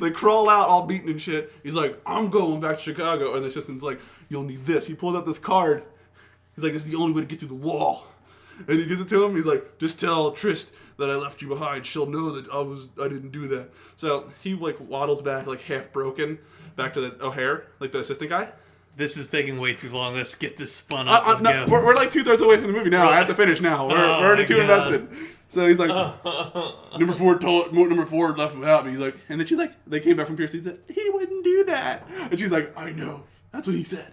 They crawl out all beaten and shit. He's like, I'm going back to Chicago, and the assistant's like, you'll need this. He pulls out this card. He's like, this is the only way to get through the wall. And he gives it to him. He's like, just tell Trist that I left you behind. She'll know that I didn't do that. So he like waddles back like half broken back to the O'Hare, like the assistant guy. This is taking way too long. Let's get this spun up. No, we're like 2/3 away from the movie now. I have to finish now. We're already too invested. So he's like, number 4 left without me. He's like, and then she's like, they came back from Pierce. He said, he wouldn't do that. And she's like, I know. That's what he said.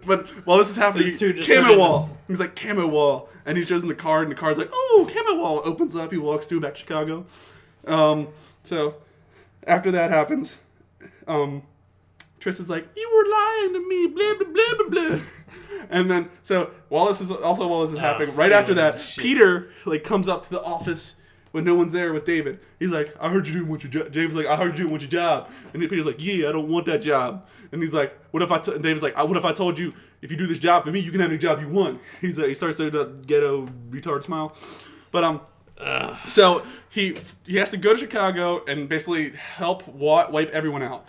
But while this is happening, camo wall. He's like, camo wall. And he shows him the card, and the card's like, oh, camo wall. Opens up, he walks through back to Chicago. So after that happens, Triss is like, "You were lying to me, blah blah blah blah blah." And then, so while this is happening, right after that, Peter like comes up to the office when no one's there with David. He's like, "I heard you didn't want your job." David's like, "I heard you didn't want your job." And Peter's like, "Yeah, I don't want that job." And he's like, "What if I?" And David's like, "What if I told you if you do this job for me, you can have any job you want?" He's like, he starts to do the ghetto retard smile, but so he has to go to Chicago and basically help wipe everyone out.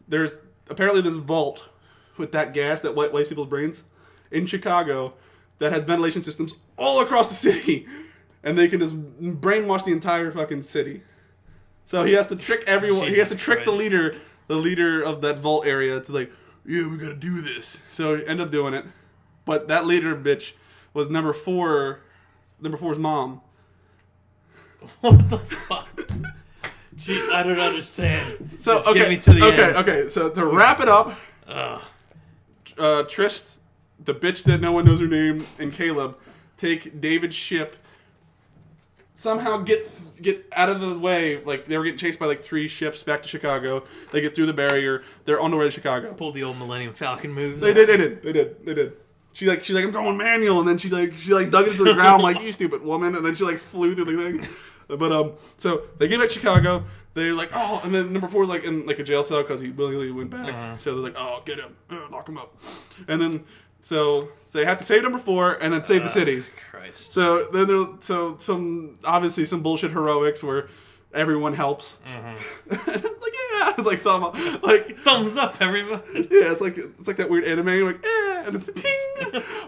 There's apparently this vault with that gas that wipes people's brains in Chicago that has ventilation systems all across the city, and they can just brainwash the entire fucking city. So he has to trick everyone. He has to trick the leader of that vault area to like, "Yeah, we gotta do this." So he ended up doing it, but that leader bitch was number 4's mom. What the fuck? Gee, I don't understand. So just get me to the end. Okay. So to wrap it up, Trist, the bitch that no one knows her name, and Caleb take David's ship. Somehow get out of the way. Like they were getting chased by like 3 ships back to Chicago. They get through the barrier. They're on the way to Chicago. Pulled the old Millennium Falcon moves. They did. She's like, "I'm going manual," and then she dug into the ground like, "You stupid woman," and then she like flew through the thing. But so they get back to Chicago. They're like, "Oh," and then number 4 is like in like a jail cell because he willingly went back. So they're like, "Oh, get him, lock him up," and then so they have to save number 4 and then save the city. Christ. So then there's some bullshit heroics where everyone helps. And I'm like, yeah, it's like thumbs up, everybody. Yeah, it's like that weird anime, like, and it's a ting.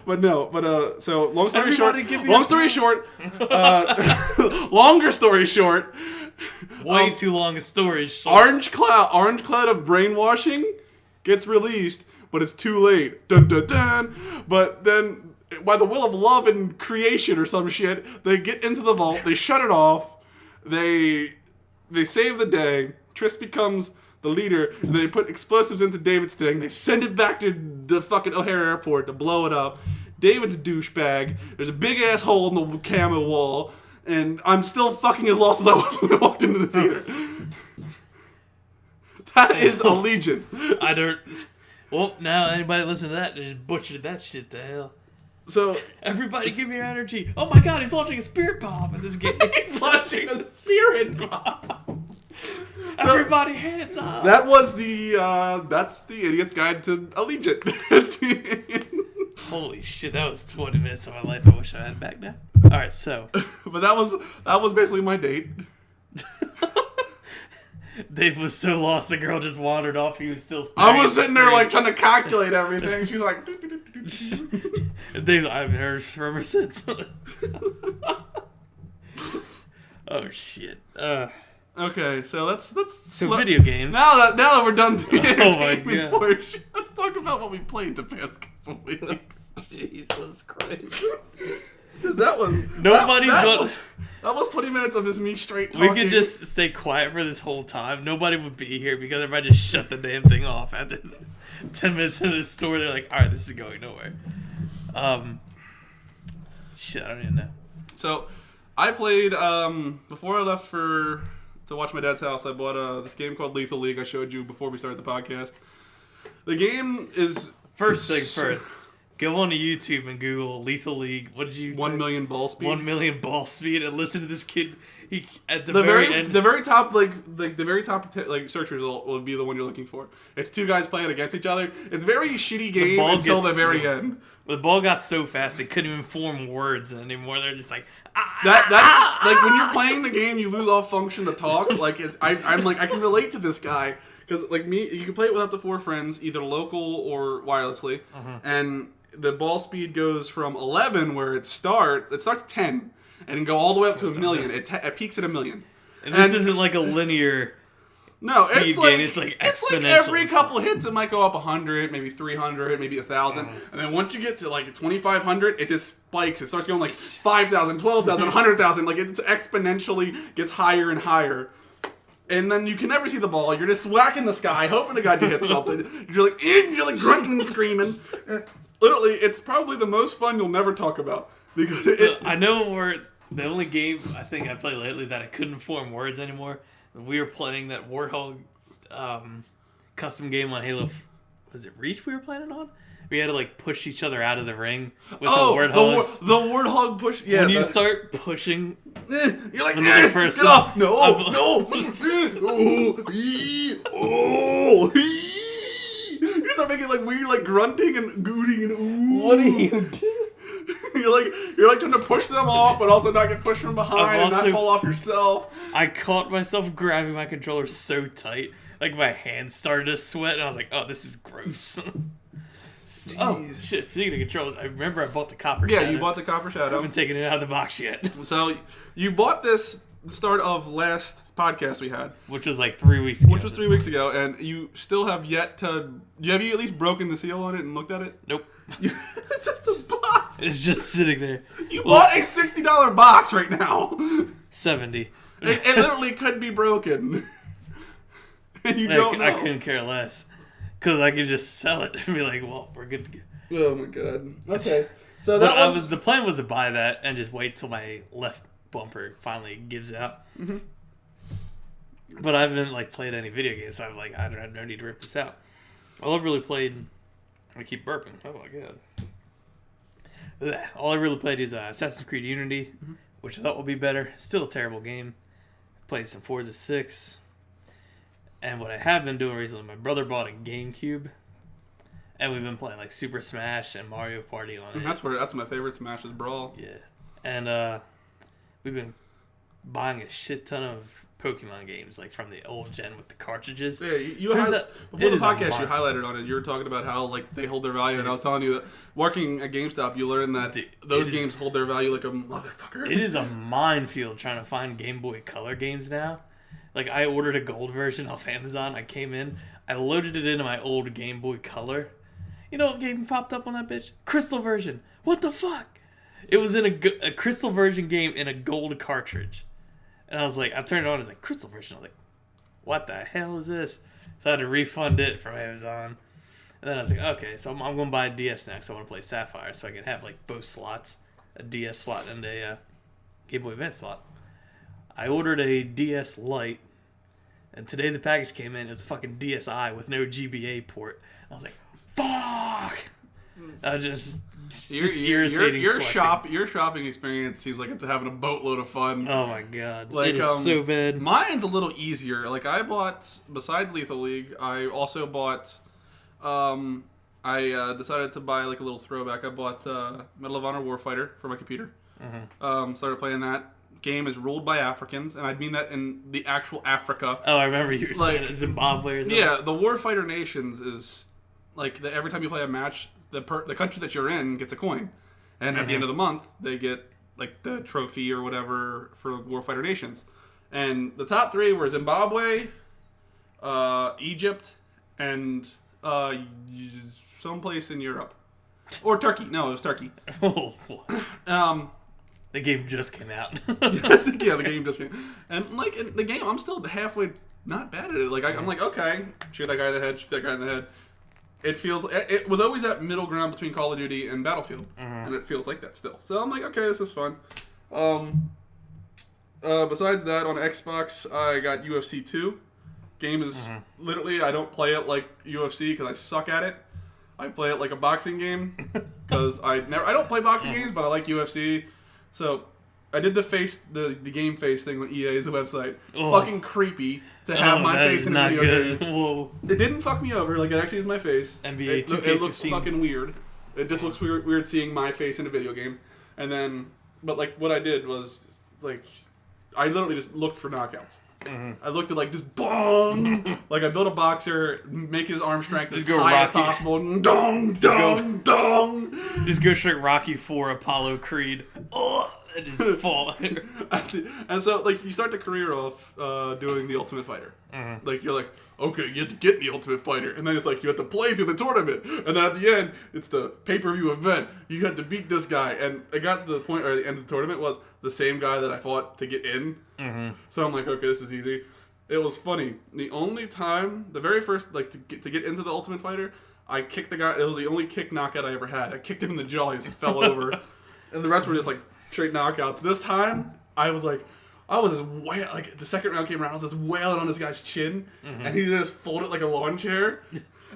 But no, so long story short, longer story short. Way too long a story short. Orange cloud of brainwashing gets released, but it's too late. Dun dun dun. But then, by the will of love and creation or some shit, they get into the vault. They shut it off. They save the day. Triss becomes the leader. And they put explosives into David's thing. They send it back to the fucking O'Hare airport to blow it up. David's a douchebag. There's a big ass hole in the camo wall. And I'm still fucking as lost as I was when I walked into the theater. That is a legion. Well, now anybody listen to that, they just butchered that shit to hell. So everybody give me your energy. Oh my god, he's launching a spirit bomb in this game. He's launching a spirit bomb. So everybody hands up. That was that's the Idiot's Guide to Allegiant. Holy shit, that was 20 minutes of my life. I wish I had back now. Alright, so. But that was basically my date. Dave was so lost, the girl just wandered off. He was still I was sitting there like trying to calculate everything. She's like Dave, I haven't heard from her since. Oh shit. Okay, so let's video games. Now that we're done the entertainment portion, let's talk about what we played the past couple weeks. Jesus Christ. Because that was 20 minutes of just me straight talking. We could just stay quiet for this whole time. Nobody would be here because everybody just shut the damn thing off after 10 minutes into the story. They're like, alright, this is going nowhere. Shit, I don't even know. So, I played, before I left to watch my dad's house, I bought this game called Lethal League I showed you before we started the podcast. The game is... First thing first. Go on to YouTube and Google Lethal League. What did you? 1 million ball speed. 1 million ball speed, and listen to this kid. He at the very end. The very top, search result will be the one you're looking for. It's 2 guys playing against each other. It's a very shitty game until the very end. The ball got so fast they couldn't even form words anymore. They're just like that's like when you're playing the game, you lose all function to talk. Like I'm like I can relate to this guy because like me, you can play it with up to 4 friends, either local or wirelessly, and the ball speed goes from 11 where it starts at 10 and can go all the way up to 1 million. It peaks at 1 million. And this isn't like a linear speed game. It's like exponential. It's like every couple hits it might go up 100, maybe 300, maybe 1,000. And then once you get to like 2,500, it just spikes. It starts going like 5,000, 12,000, 100,000. Like it exponentially gets higher and higher. And then you can never see the ball. You're just whacking the sky, hoping to God you hit something. You're like grunting and screaming. Literally, it's probably the most fun you'll never talk about because I know the only game I think I played lately that I couldn't form words anymore. We were playing that Warthog custom game on Halo. Was it Reach we were playing on? We had to like push each other out of the ring with the warthogs. The warthog push. Yeah. When you start pushing, you're like, another person. get off! No, no. You start making like weird, like grunting and gooting and ooh. What do you do? You're like trying to push them off, but also not get pushed from behind and not fall off yourself. I caught myself grabbing my controller so tight, like my hands started to sweat, and I was like, "Oh, this is gross." Oh shit! Speaking of controllers, I remember I bought the Copper Shadow. Yeah, you bought the Copper Shadow. I haven't taken it out of the box yet. So you bought this the start of last podcast we had, which was like 3 weeks ago. Which was 3 weeks ago, and you still have yet to. Have you at least broken the seal on it and looked at it? Nope. It's just a box. It's just sitting there. You bought a $60 box right now. 70. It literally could be broken. And you don't know. I couldn't care less. Because I could just sell it and be like, well, we're good to go. Oh my god. Okay. So that was... The plan was to buy that and just wait till my left bumper finally gives out. Mm-hmm. But I haven't like played any video games, so I'm like, I don't need to rip this out. All I've really played... I keep burping. Oh my god. Ugh. All I really played is Assassin's Creed Unity, which I thought would be better. Still a terrible game. Played some Forza 6. And what I have been doing recently, my brother bought a GameCube, and we've been playing like Super Smash and Mario Party on it. That's my favorite Smash is Brawl. Yeah, and we've been buying a shit ton of Pokemon games, like from the old gen with the cartridges. Yeah, before the podcast you highlighted on it. You were talking about how like they hold their value, and I was telling you that working at GameStop, you learn that those games hold their value like a motherfucker. It is a minefield trying to find Game Boy Color games now. Like, I ordered a gold version off Amazon. I came in. I loaded it into my old Game Boy Color. You know what game popped up on that bitch? Crystal version. What the fuck? It was in a Crystal version game in a gold cartridge. And I was like, I turned it on. It's like, Crystal version. I was like, what the hell is this? So I had to refund it from Amazon. And then I was like, okay, so I'm going to buy a DS next. I want to play Sapphire so I can have, like, both slots. A DS slot and a Game Boy Advance slot. I ordered a DS Lite, and today the package came in. It was a fucking DSi with no GBA port. I was like, fuck! Just irritating. Your shopping experience seems like it's having a boatload of fun. Oh my god. Like, it is so bad. Mine's a little easier. Like, I bought, besides Lethal League, I also bought, I decided to buy like a little throwback. I bought Medal of Honor Warfighter for my computer. Mm-hmm. Started playing that. Game is ruled by Africans, and I mean that in the actual Africa. Oh, I remember you were saying it, Zimbabwe or something. Yeah, the Warfighter Nations is like every time you play a match, the country that you're in gets a coin, and at the end of the month they get like the trophy or whatever for Warfighter Nations. And the top three were Zimbabwe, Egypt, and someplace in Europe, or Turkey. No, it was Turkey. The game just came out. Yeah, the game just came. And, like, in the game, I'm still halfway not bad at it. Like, I'm like, okay, shoot that guy in the head, shoot that guy in the head. It was always that middle ground between Call of Duty and Battlefield. And it feels like that still. So I'm like, okay, this is fun. Besides that, on Xbox, I got UFC 2. Game is literally, I don't play it like UFC because I suck at it. I play it like a boxing game because I don't play boxing games, but I like UFC. So, I did the game face thing on EA's website. Oh. Fucking creepy to have my face in a video game. Whoa. It didn't fuck me over. Like, it actually is my face. NBA 2K15. It looks fucking weird. It just looks weird seeing my face in a video game. And then, but like, what I did was, like, I literally just looked for knockouts. I looked at like just boom, like I built a boxer, make his arm strength as high as possible, dong, dong, dong. Just go straight Rocky 4, Apollo Creed, and just fall. And so like you start the career off doing the Ultimate Fighter. Like you're like, okay, you have to get the Ultimate Fighter, and then it's like you have to play through the tournament, and then at the end it's the pay-per-view event. You had to beat this guy, and it got to the point where the end of the tournament was the same guy that I fought to get in. So I'm like, okay, this is easy. It was funny. The only time, the very first, like to get into the Ultimate Fighter, I kicked the guy. It was the only kick knockout I ever had. I kicked him in the jaw. He just fell over, and the rest were just like straight knockouts. This time, I was like, I was just like the second round came around, I was just wailing on this guy's chin, and he just folded like a lawn chair,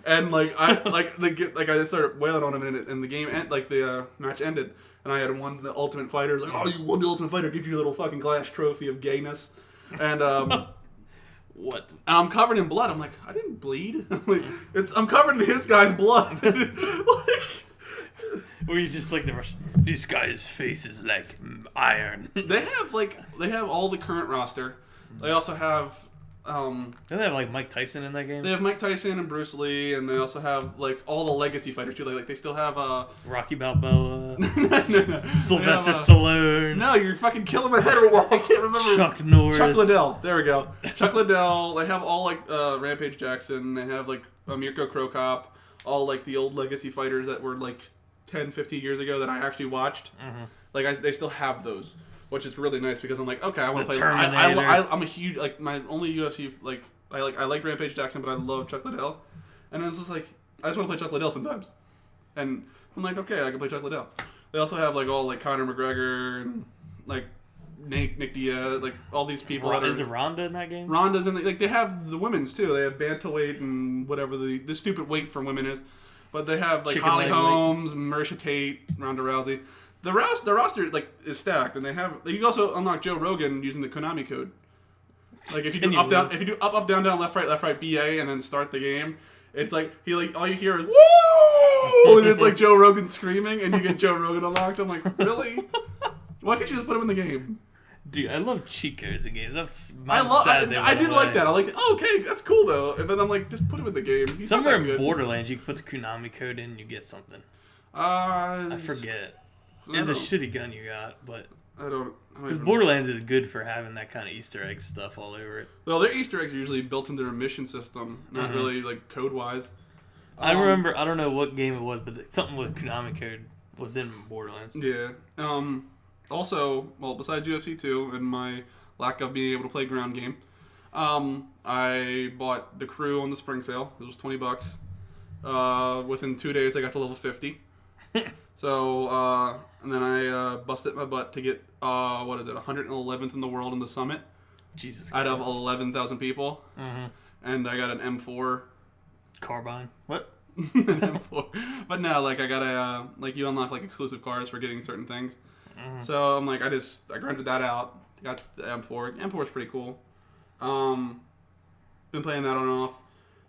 and like I just started wailing on him, and the game the match ended, and I had won the Ultimate Fighter. Like, oh, you won the Ultimate Fighter, give you a little fucking glass trophy of gayness, and what? And I'm covered in blood. I'm like, I didn't bleed. I'm like, I'm covered in his guy's blood. Like, Or you just like this guy's face is like iron. They have all the current roster. They also have Don't they have like Mike Tyson in that game? They have Mike Tyson and Bruce Lee, and they also have like all the legacy fighters too. Like they still have Rocky Balboa, no. Sylvester Stallone. No, you're fucking killing my head right now. I can't remember. Chuck Norris. Chuck Liddell. There we go. Chuck Liddell. They have all like Rampage Jackson. They have like Mirko Cro Cop. All like the old legacy fighters that were like 10, 15 years ago that I actually watched. Mm-hmm. Like they still have those, which is really nice because I'm like, okay, I want to play. I'm a huge my only UFC I like Rampage Jackson, but I love Chuck Liddell, and it's just like I just want to play Chuck Liddell sometimes, and I'm like, okay, I can play Chuck Liddell. They also have like all like Conor McGregor and like Nick Diaz, like all these people. Is it Ronda in that game? Ronda's in they have the women's too. They have bantamweight and whatever the stupid weight for women is. But they have like Holly Holmes, Marisha Tate, Ronda Rousey. The roster like is stacked, and you can also unlock Joe Rogan using the Konami code. Like if you do up down left right BA and then start the game, it's like all you hear is woo, and it's like Joe Rogan screaming, and you get Joe Rogan unlocked. I'm like, really? Why can't you just put him in the game? Dude, I love cheat codes in games. I did like that. I like, okay, that's cool though. And then I'm like, just put him in the game. He's somewhere in Borderlands, you can put the Konami code in, and you get something. I forget. It's a shitty gun you got, but I don't. Because Borderlands is good for having that kind of Easter egg stuff all over it. Well, their Easter eggs are usually built into their mission system, not really like code wise. I remember. I don't know what game it was, but something with Konami code was in Borderlands. Yeah. Also, well, besides UFC 2 and my lack of being able to play ground game, I bought The Crew on the spring sale. It was $20. Within 2 days, I got to level 50. So, and then I busted my butt to get, 111th in the world in the summit. Jesus Christ. Out of 11,000 people. Mm-hmm. And I got an M4. Carbine. What? An M4. But no, like I got you unlock like exclusive cars for getting certain things. Mm-hmm. So I'm like, I grinded that out. Got the M4. M4 is pretty cool. Been playing that on and off.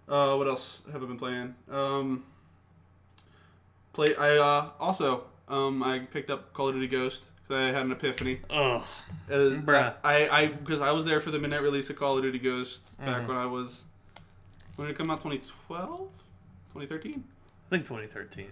What else have I been playing? I picked up Call of Duty Ghost because I had an epiphany. Oh, bruh. Because I was there for the midnight release of Call of Duty Ghost back when did it come out? 2012? 2013? I think 2013.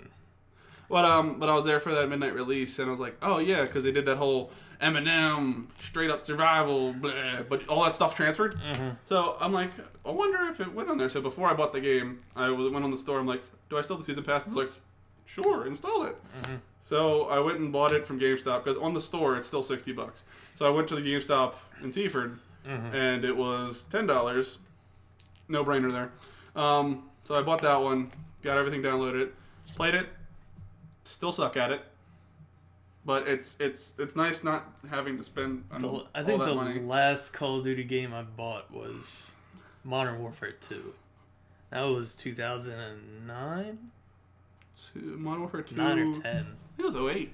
But I was there for that midnight release, and I was like, oh yeah, because they did that whole Eminem straight up survival, blah, but all that stuff transferred. Mm-hmm. So I'm like, I wonder if it went on there. So before I bought the game, I went on the store. I'm like, do I still have the season pass? It's like, sure, install it. Mm-hmm. So I went and bought it from GameStop because on the store it's still $60. So I went to the GameStop in Seaford, and it was $10. No brainer there. So I bought that one, got everything downloaded, played it. Still suck at it, but it's nice not having to spend all that money. The last Call of Duty game I bought was Modern Warfare 2. That was 2009? Modern Warfare 2? 9 or 10. I think it was 08.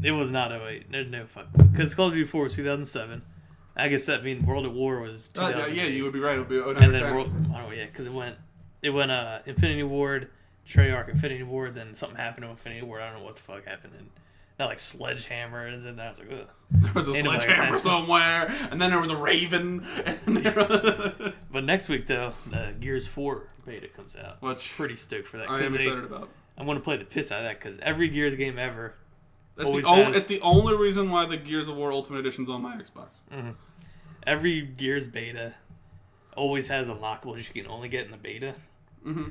It was not 08. There's no fucking... Because Call of Duty 4 was 2007. I guess that means World at War was 2008. Yeah, you would be right. It would be 09 and or then 10. Because it went Infinity Ward... Treyarch, Infinity Ward, then something happened to Infinity Ward. I don't know what the fuck happened. And not like Sledgehammer is in there. I was like, ugh. There was a Sledgehammer somewhere, and then there was a Raven. But next week, though, the Gears 4 beta comes out. Which pretty stoked for that. I am excited about. I'm going to play the piss out of that because every Gears game ever. It's the only reason why the Gears of War Ultimate Edition's on my Xbox. Mm-hmm. Every Gears beta always has unlockables you can only get in the beta. Mm-hmm.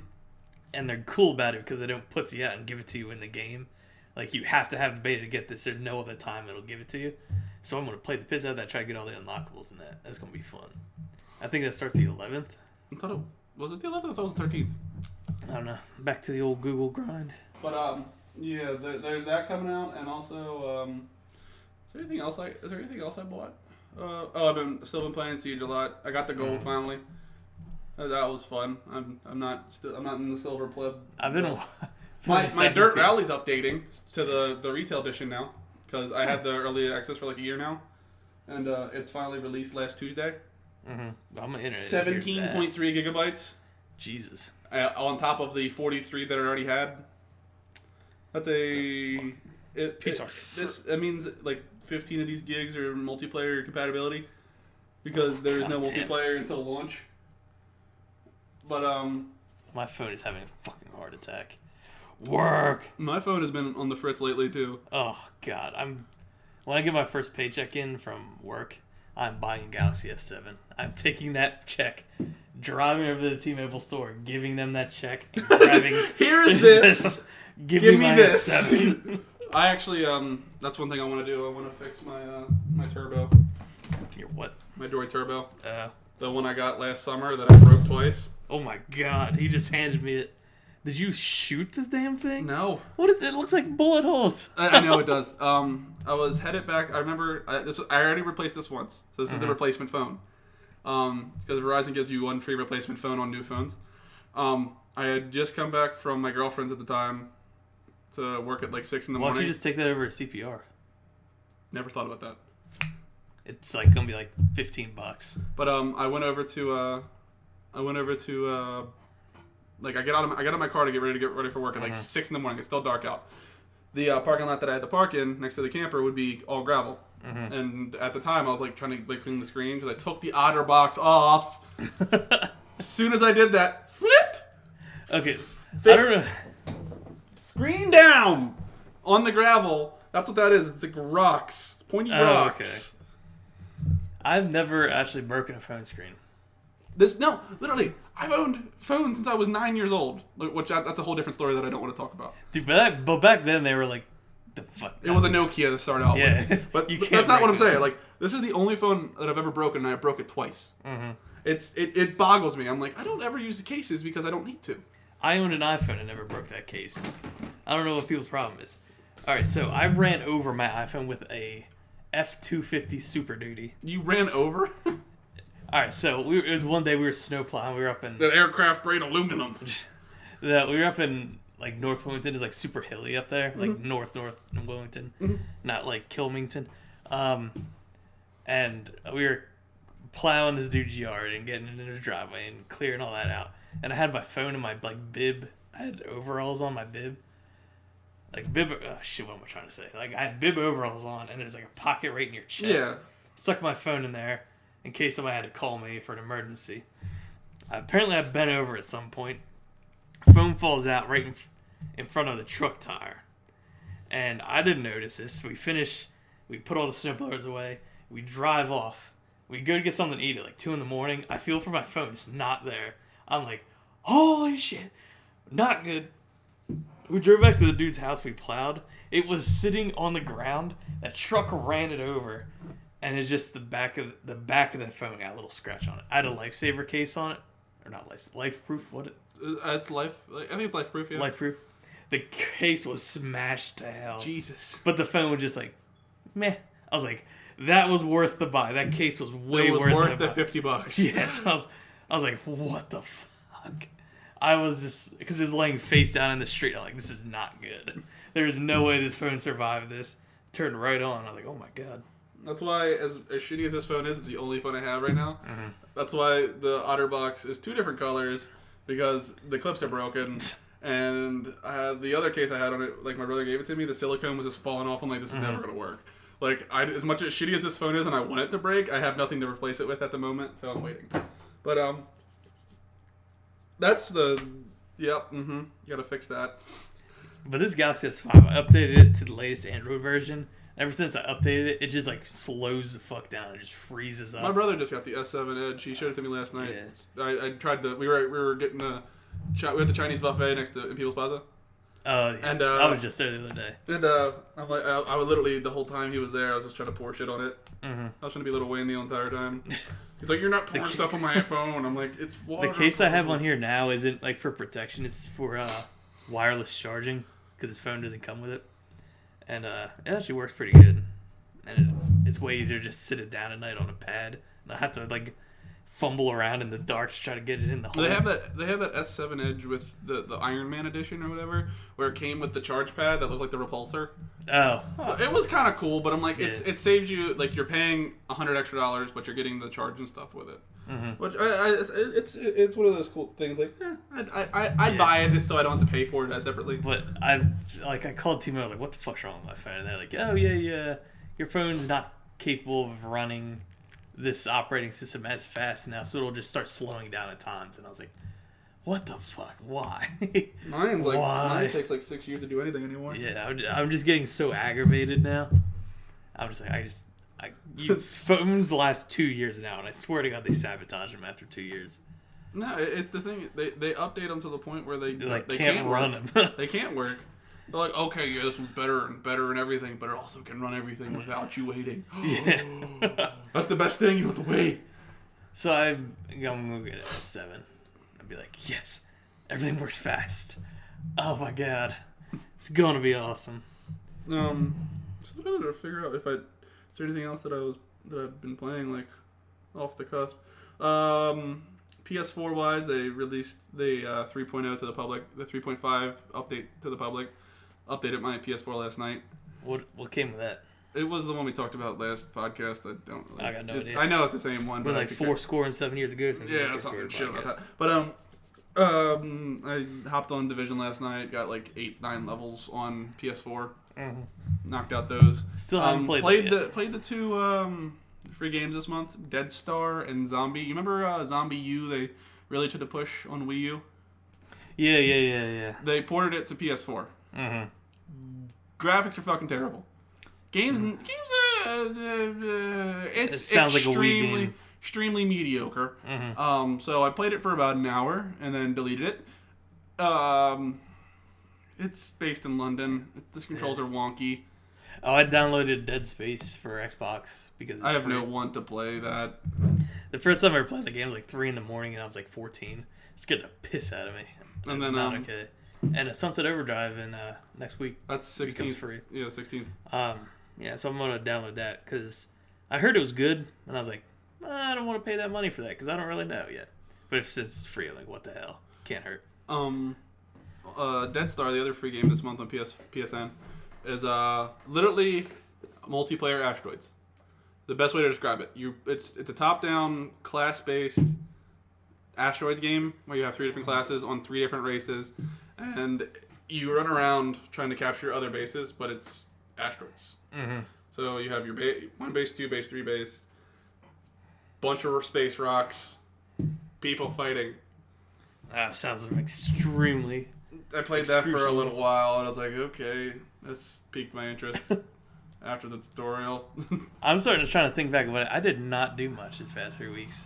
And they're cool about it because they don't pussy out and give it to you in the game. Like, you have to have the beta to get this. There's no other time it'll give it to you. So I'm going to play the piss out of that, try to get all the unlockables in that. That's going to be fun. I think that starts the 11th. I thought was it the 11th? I thought it was the 13th. I don't know. Back to the old Google grind. But, yeah, there's that coming out. And also, is there anything else I bought? I've still been playing Siege a lot. I got the gold finally. That was fun. I'm not in the silver pleb. I've been. My Dirt Rally's updating to the retail edition now because I had the early access for like a year now, and it's finally released last Tuesday. Mm-hmm. I'm 17.3 gigabytes. Jesus. On top of the 43 that I already had. That's a that means like 15 of these gigs are multiplayer compatibility because there is no multiplayer until launch. But my phone is having a fucking heart attack. Work. My phone has been on the fritz lately too. Oh god, when I get my first paycheck in from work, I'm buying a Galaxy S7. I'm taking that check, driving over to the T-Mobile store, giving them that check, and grabbing. Here is this. Give me this. S7. I actually that's one thing I want to do. I want to fix my my turbo. Your what? My Dory turbo. The one I got last summer that I broke twice. Oh my god, he just handed me it. Did you shoot the damn thing? No. What is it? It looks like bullet holes. I know it does. I was headed back. I remember I already replaced this once. So this is the replacement phone. Because Verizon gives you one free replacement phone on new phones. I had just come back from my girlfriend's at the time to work at like 6 in the morning. Why don't you just take that over to CPR? Never thought about that. It's like gonna be like $15. But I went over to like I get out of my car to get ready for work at like 6 in the morning. It's still dark out. The parking lot that I had to park in next to the camper would be all gravel. And at the time I was like trying to like clean the screen because I took the otter box off. As soon as I did that, slip. Okay, I don't know. Screen down on the gravel. That's what that is. It's like rocks, pointy rocks. Okay. I've never actually broken a phone screen. Literally, I've owned phones since I was 9 years old. That's a whole different story that I don't want to talk about. Dude, but back then they were like, the fuck. It was a Nokia to start out with. But that's not what I'm saying. Like, this is the only phone that I've ever broken, and I broke it twice. It boggles me. I'm like, I don't ever use the cases because I don't need to. I owned an iPhone and never broke that case. I don't know what people's problem is. All right, so I ran over my iPhone with a F250 Super Duty. You ran over? All right, so it was one day we were snowplowing. We were up in that aircraft grade aluminum. We were up in like North Wilmington. It's like super hilly up there, like north Wilmington, not like Kilmington. And we were plowing this dude's yard and getting into his driveway and clearing all that out. And I had my phone in my like bib. I had overalls on my bib. Like bib. Oh, shit, what am I trying to say? Like I had bib overalls on, and there's like a pocket right in your chest. Yeah. Stuck my phone in there in case somebody had to call me for an emergency. Apparently, I bent over at some point. Phone falls out right in front of the truck tire, and I didn't notice this. We finish. We put all the snowblowers away. We drive off. We go to get something to eat at like 2 a.m. I feel for my phone. It's not there. I'm like, holy shit, not good. We drove back to the dude's house. We plowed. It was sitting on the ground. That truck ran it over, and it's just the back of the phone got a little scratch on it. I had a lifesaver case on it, or not life proof. What? It's life. I think it's life proof. Yeah. Life proof. The case was smashed to hell. Jesus. But the phone was just like, meh. I was like, that was worth the buy. That case was way worth the $50. Yes. I was like, what the fuck? I was just, because it was laying face down in the street. I'm like, this is not good. There's no way this phone survived this. Turned right on. I was like, oh my god. That's why, as shitty as this phone is, it's the only phone I have right now. That's why the OtterBox is 2 different colors, because the clips are broken. And the other case I had on it, like my brother gave it to me, the silicone was just falling off. I'm like, this is never going to work. Like, as much as shitty as this phone is and I want it to break, I have nothing to replace it with at the moment, so I'm waiting. But, that's gotta fix that. But this Galaxy S5, I updated it to the latest Android version. Ever since I updated it, it just like slows the fuck down. It just freezes up. My brother just got the S7 Edge. He showed it to me last night. Yeah. I tried to. We were getting we had the Chinese buffet next to in People's Plaza. Oh, yeah. And I was just there the other day. And I'm like, I would literally the whole time he was there, I was just trying to pour shit on it. I was trying to be Lil Wayne the entire time. He's like, you're not pouring stuff on my phone. I'm like, it's water. The case I have on here now isn't like for protection. It's for wireless charging because his phone doesn't come with it, and it actually works pretty good. and it's way easier to just sit it down at night on a pad. And I have to like fumble around in the dark to try to get it in the hole. They have that S7 Edge with the Iron Man edition or whatever, where it came with the charge pad that looked like the repulsor. Oh, it was kind of cool, but I'm like, it saves you, like, you're paying $100 extra, but you're getting the charge and stuff with it. Mm-hmm. Which it's one of those cool things. Like, I'd buy it just so I don't have to pay for it separately. But I called T-Mobile, like, what the fuck's wrong with my phone? And they're like, oh yeah, your phone's not capable of running this operating system as fast now, so it'll just start slowing down at times. And I was like, what the fuck? Why? Mine takes like 6 years to do anything anymore. Yeah, I'm just getting so aggravated now. I'm just like, I use phones the last 2 years now, and I swear to God they sabotage them after 2 years. No, it's the thing. They update them to the point where they can't run them. They can't work. They're like, okay, yeah, this one's better and everything, but it also can run everything without you waiting. Yeah. That's the best thing. You don't have to wait. So I'm going to get a S7. I'd be like, yes, everything works fast. Oh my God. It's going to be awesome. Still trying to figure out is there anything else that I've been playing, like, off the cusp. PS4 wise, they released the 3.0 to the public, the 3.5 update to the public. Updated my PS4 last night. What came with that? It was the one we talked about last podcast. I got no idea. I know it's the same one, but like 4 years ago. Yeah, something shit about that. But I hopped on Division last night. Got like 8-9 levels on PS4. Mm-hmm. Knocked out those. Still haven't played the two free games this month. Dead Star and Zombie. You remember Zombie U? They really took a push on Wii U. Yeah. They ported it to PS4. Mm-hmm. Graphics are fucking terrible. Games, it sounds like a Wii game. Extremely mediocre. Mm-hmm. So I played it for about an hour and then deleted it. It's based in London. The controls are wonky. Oh, I downloaded Dead Space for Xbox because I have no want to play that. The first time I ever played the game was like 3 in the morning and I was like 14. It scared the piss out of me. And then not okay. And a Sunset Overdrive in next week. That's 16th. Free. Yeah, 16th. Yeah, so I'm gonna download that because I heard it was good, and I was like, I don't want to pay that money for that because I don't really know yet. But if it's free, like, what the hell? Can't hurt. Dead Star, the other free game this month on PSN, is literally multiplayer asteroids. The best way to describe it. It's a top-down, class-based asteroids game where you have 3 different classes on 3 different races, and you run around trying to capture other bases, but it's asteroids. Mm-hmm. So you have your 1 base, 2 base, 3 base, bunch of space rocks, people fighting. Sounds extremely. I played that for a little while, and I was like, okay, this piqued my interest after the tutorial. I'm starting to try to think back about it. I did not do much this past 3 weeks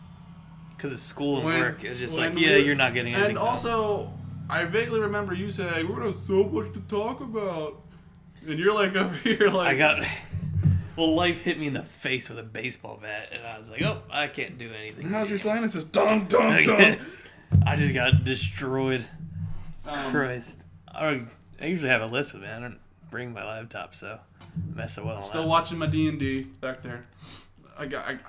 because of school and work. It's just like, you're not getting anything. And also, I vaguely remember you saying, we're going to have so much to talk about. And you're like over here like... Well, life hit me in the face with a baseball bat, and I was like, oh, I can't do anything. How's your sinuses? Dun, dun, dun. I just got destroyed. Christ. I usually have a list with me. I don't bring my laptop, so I mess it well. Still watching my D&D back there. I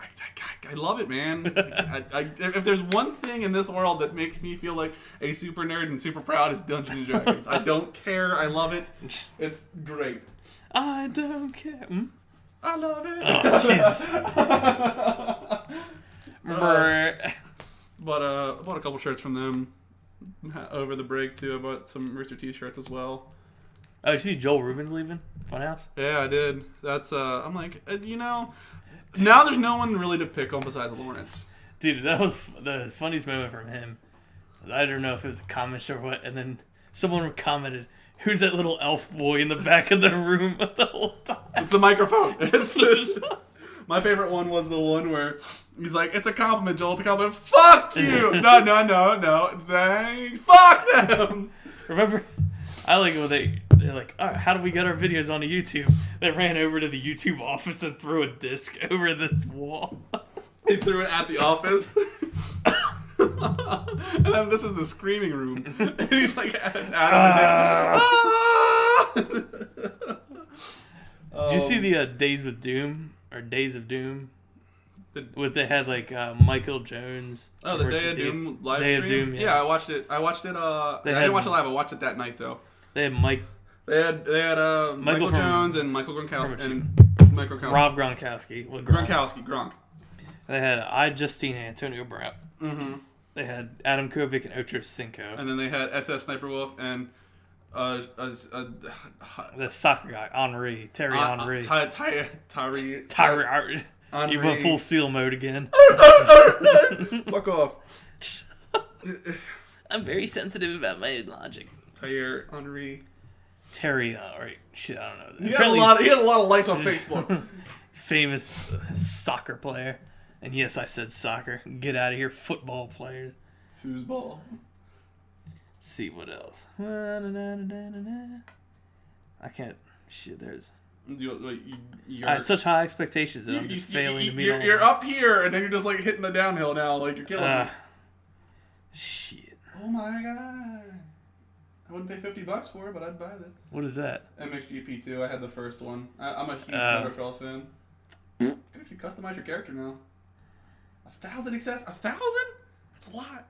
love it, man. If there's one thing in this world that makes me feel like a super nerd and super proud, it's Dungeons and Dragons. I don't care. I love it. It's great. I don't care. I love it. Oh, Jesus. But I bought a couple shirts from them over the break, too. I bought some Rooster t-shirts as well. Oh, did you see Joel Rubin's leaving Funhouse? Yeah, I did. That's, I'm like, now there's no one really to pick on besides Lawrence. Dude, that was the funniest moment from him. I don't know if it was a comment or what, and then someone commented, who's that little elf boy in the back of the room the whole time? It's the microphone. My favorite one was the one where he's like, it's a compliment, Joel. It's a compliment. Fuck you! No. Thanks. Fuck them! Remember, I like when they're like, all right, how do we get our videos onto YouTube? They ran over to the YouTube office and threw a disc over this wall. He threw it at the office. And then this is the screaming room. And he's like, it's Adam and Did you see the Days with Doom or Days of Doom? They had like Michael Jones. Oh, the Day of Doom live Day stream? of Doom. Yeah, I watched it. I didn't watch it live. I watched it that night though. They had Mike. They had Michael Jones and Michael Gronkowski Rob Gronkowski. Gronk. They had Justine Antonio Brown. Mm-hmm. They had Adam Kovic and Ocho Cinco. And then they had SS Sniper Wolf and the soccer guy Terry Henry. Henry. You went full seal mode again. Fuck off. I'm very sensitive about my logic. Henry. Terry, right? Shit, I don't know. He had a lot of likes on Facebook. Famous soccer player. And yes, I said soccer. Get out of here, football players. Foosball. See what else. I can't. Shit, there's. I had such high expectations that I'm just failing to meet. You're up here, and then you're just like hitting the downhill now. Like you're killing me. Shit. Oh my god. I wouldn't pay $50 for it, but I'd buy this. What is that? MXGP2. I had the first one. I'm a huge motocross fan. You can actually customize your character now. 1,000 access? 1,000? That's a lot.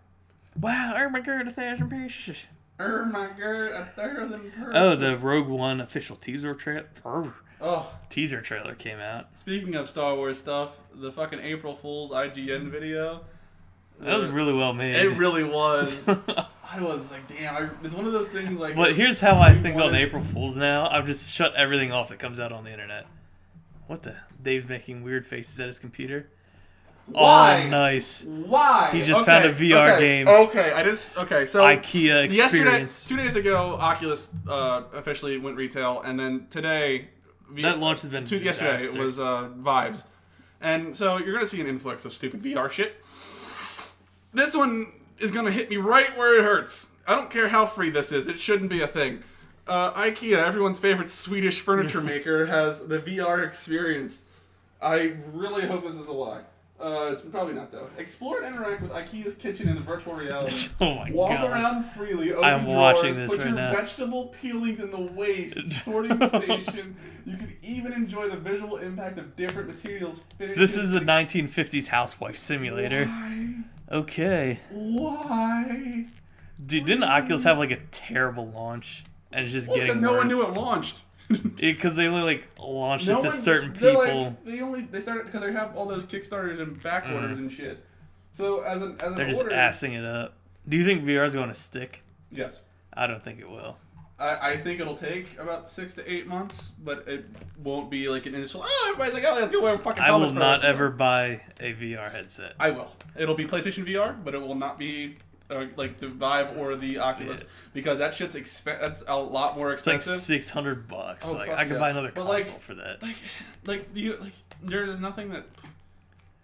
Wow, oh my god, 1,000 pieces. Oh my god, 1,000 pieces. Oh, the Rogue One official teaser trailer. Oh, teaser trailer came out. Speaking of Star Wars stuff, the fucking April Fool's IGN video. That was really well made. It really was. I was like, damn, it's one of those things like... But here's how I think about April Fool's now. I've just shut everything off that comes out on the internet. What the? Dave's making weird faces at his computer. Why? Oh, nice. Why? He just found a VR game. Okay, so... IKEA experience. 2 days ago, Oculus officially went retail, and then today... That launch has been yesterday, it was Vives. And so you're going to see an influx of stupid VR shit. This one is going to hit me right where it hurts. I don't care how free this is. It shouldn't be a thing. IKEA, everyone's favorite Swedish furniture maker, has the VR experience. I really hope this is a lie. It's probably not, though. Explore and interact with IKEA's kitchen in the virtual reality. Oh my Walk god. Walk around freely, open I'm drawers, watching this put right your now. vegetable peelings in the waste sorting station. You can even enjoy the visual impact of different materials. So this is the 1950s housewife simulator. Why? Okay. Why? Dude, didn't Oculus have like a terrible launch? And it's just getting worse. No one knew it launched. Because they only like launched it to certain people. They started because they have all those Kickstarters and back orders and shit. So as an they're just assing it up. Do you think VR is going to stick? Yes. I don't think it will. I think it'll take about 6 to 8 months, but it won't be like an initial. Oh, everybody's like, oh, let's go wear fucking. I will not ever buy a VR headset. I will. It'll be PlayStation VR, but it will not be like the Vive or the Oculus because that shit's that's a lot more expensive. It's like $600. Oh, like I could buy another console for that. There is nothing that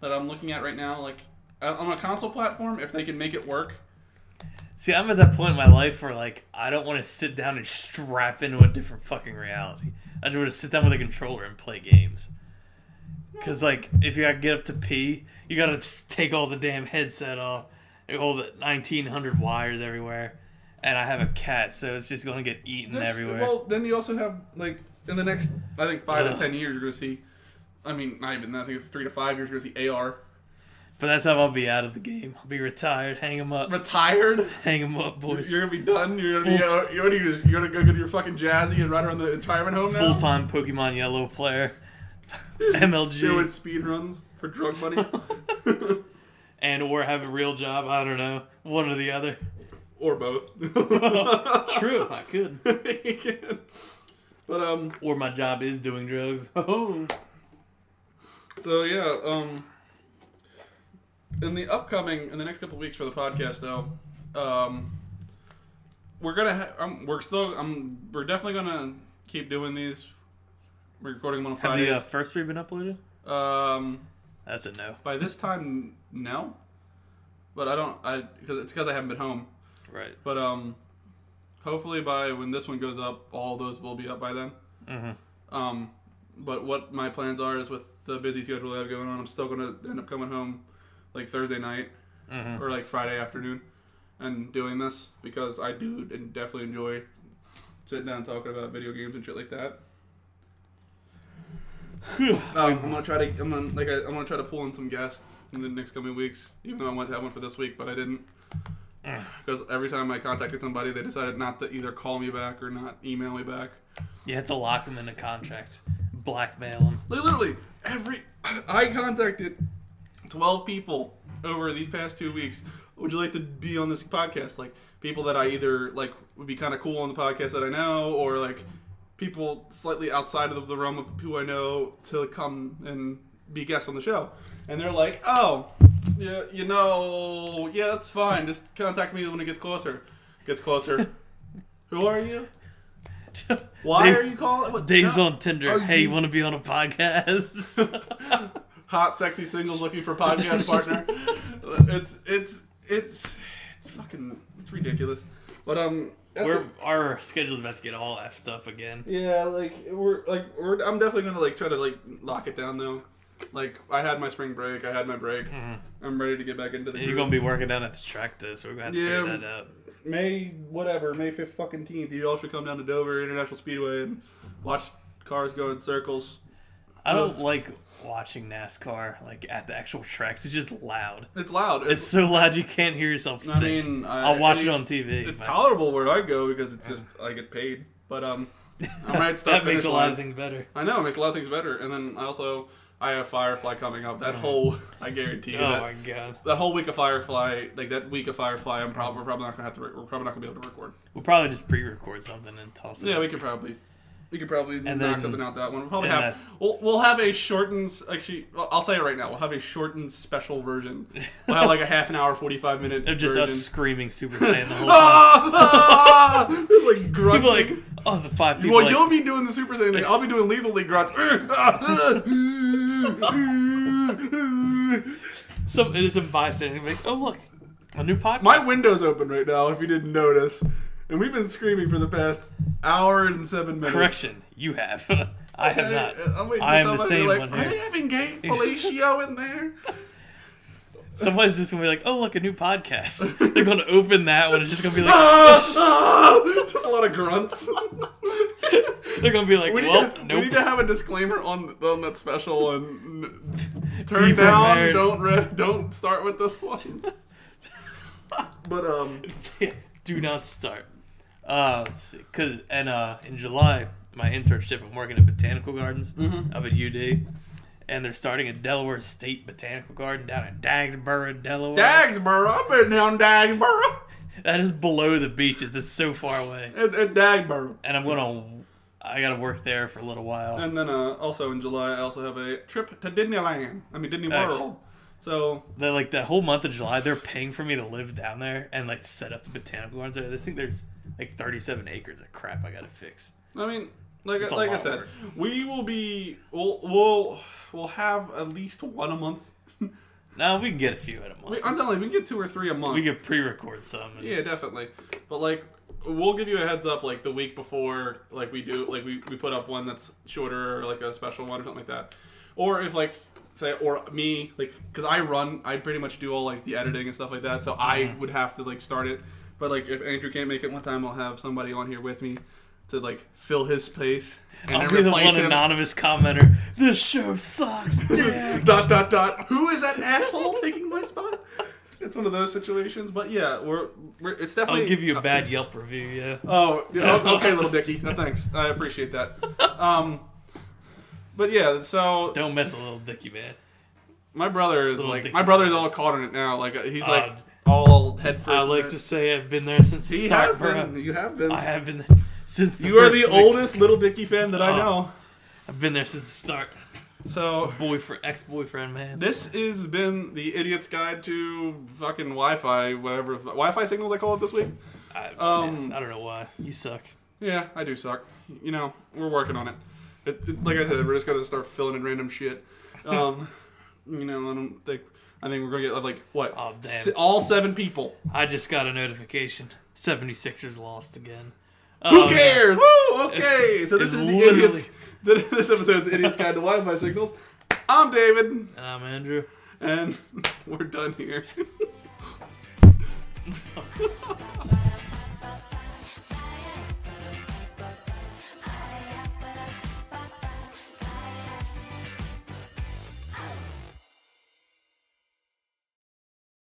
I'm looking at right now. Like on a console platform, if they can make it work. See, I'm at that point in my life where like I don't want to sit down and strap into a different fucking reality. I just want to sit down with a controller and play games. Because like if you gotta get up to pee, you gotta take all the damn headset off. All the 1900 wires everywhere, and I have a cat, so it's just going to get eaten everywhere. Well, then you also have like in the next, I think 5 to 10 years, you're going to see. I mean, not even that. I think it's 3 to 5 years, you're going to see AR. But that's how I'll be out of the game. I'll be retired. Hang them up. Retired? Hang them up, boys. You're going to be done. You're going to go to your fucking Jazzy and ride around the retirement home now. Full-time Pokemon Yellow player. MLG. Doing speedruns for drug money. Or have a real job. I don't know. One or the other. Or both. True, I could. You can. But or my job is doing drugs. Oh. So yeah, in the next couple of weeks for the podcast though, we're we're definitely gonna keep doing these. We're recording them on Fridays. Have the first 3 been uploaded? That's a no. By this time, no. But because I haven't been home. Right. But hopefully by when this one goes up, all those will be up by then. Mm-hmm. But what my plans are is with the busy schedule I have going on, I'm still gonna end up coming home like Thursday night or like Friday afternoon and doing this because I do and definitely enjoy sitting down and talking about video games and shit like that. I'm gonna try to pull in some guests in the next coming weeks. Even though I wanted to have one for this week, but I didn't. Because every time I contacted somebody, they decided not to either call me back or not email me back. You have to lock them into contracts, blackmail them. Literally, I contacted 12 people over these past 2 weeks. Would you like to be on this podcast? Like people that I either like would be kind of cool on the podcast that I know, or like people slightly outside of the realm of who I know to come and be guests on the show. And they're like, oh, yeah, yeah, that's fine. Just contact me when it gets closer. Gets closer. Who are you? Why are you calling? Dave's on Tinder. Hey, you want to be on a podcast? Hot, sexy singles looking for podcast partner. It's fucking, it's ridiculous. But our schedule's about to get all effed up again. Yeah, I'm definitely gonna try to lock it down though. Like I had my spring break, I had my break. Mm-hmm. I'm ready to get back into the. And you're gonna be working down at the track though, so we're gonna have to figure that out. May 5th fucking 10th. You all should come down to Dover International Speedway and watch cars go in circles. I don't like watching NASCAR at the actual tracks. It's just loud. It's loud. It's so loud you can't hear yourself think. I mean, I'll watch it on TV. It's tolerable where I go because it's just I get paid. But I might start. That makes a lot of things better. I know, it makes a lot of things better. And then I have Firefly coming up. That whole, I guarantee you. Oh my god. That whole week of Firefly, we're probably not gonna be able to record. We'll probably just pre-record something and toss it. Yeah, up. we could probably and knock something out that one. We'll probably have we'll have a shortened. Actually, I'll say it right now. We'll have a shortened special version. We'll have a half an hour, 45-minute. They're just version. us screaming Super Saiyan the whole time. It's grunting. People the 5 people. Well, you'll be doing the Super Saiyan thing. I'll be doing Lethal League grunts. Some innocent bystander be like, oh look, a new podcast. My window's open right now. If you didn't notice. And we've been screaming for the past hour and 7 minutes. Correction, you have. I have not. I am the same one here. Are they having gay fellatio in there? Somebody's just going to be like, oh, look, a new podcast. They're going to open that one. It's just going to be like... Just a lot of grunts. They're going to be like, nope. We need to have a disclaimer on that special and turn down, don't start with this one. But, do not start. Let's see. Cause in July, my internship, I'm working at Botanical Gardens up at UD, and they're starting a Delaware State Botanical Garden down in Dagsboro, Delaware. Dagsboro? I've been down Dagsboro. That is below the beaches. It's so far away. At Dagsboro. And I gotta work there for a little while. And then also in July, I also have a trip to Disney World. So that whole month of July, they're paying for me to live down there and set up the botanical gardens there. I think there's 37 acres of crap I gotta fix. I mean, like I said, we'll have at least one a month. No, we can get a few in a month. I'm telling you, we can get 2 or 3 a month. We could pre-record some. Yeah, definitely. But we'll give you a heads up the week before, we do, we put up one that's shorter or a special one or something like that. Or if or me, because I pretty much do all the editing and stuff like that, so I would have to start it. But if Andrew can't make it one time, I'll have somebody on here with me to fill his space. And I'll be the one anonymous commenter. This show sucks, dick. ... Who is that asshole taking my spot? It's one of those situations, but yeah, it's definitely. I'll give you a bad Yelp review, yeah. Oh, yeah, okay, little Dickie. No, thanks, I appreciate that. But yeah, so don't mess with little Dickie, man. My brother is my brother's all caught in it now. He's all head first. I like to say I've been there since the start. He has been. You have been. I have been there since the You are the oldest little Dickie fan that I know. I've been there since the start. So ex-boyfriend, man. This has been the Idiot's Guide to fucking Wi-Fi, whatever Wi-Fi signals I call it this week. I don't know why. You suck. Yeah, I do suck. We're working on it. Like I said, we're just gonna start filling in random shit. I think we're gonna get what? Oh, damn. All 7 people. I just got a notification. 76ers lost again. Who cares? Woo! Okay, so this is the Idiots. This episode's Idiot's Guide to Wi-Fi Signals. I'm David. And I'm Andrew. And we're done here.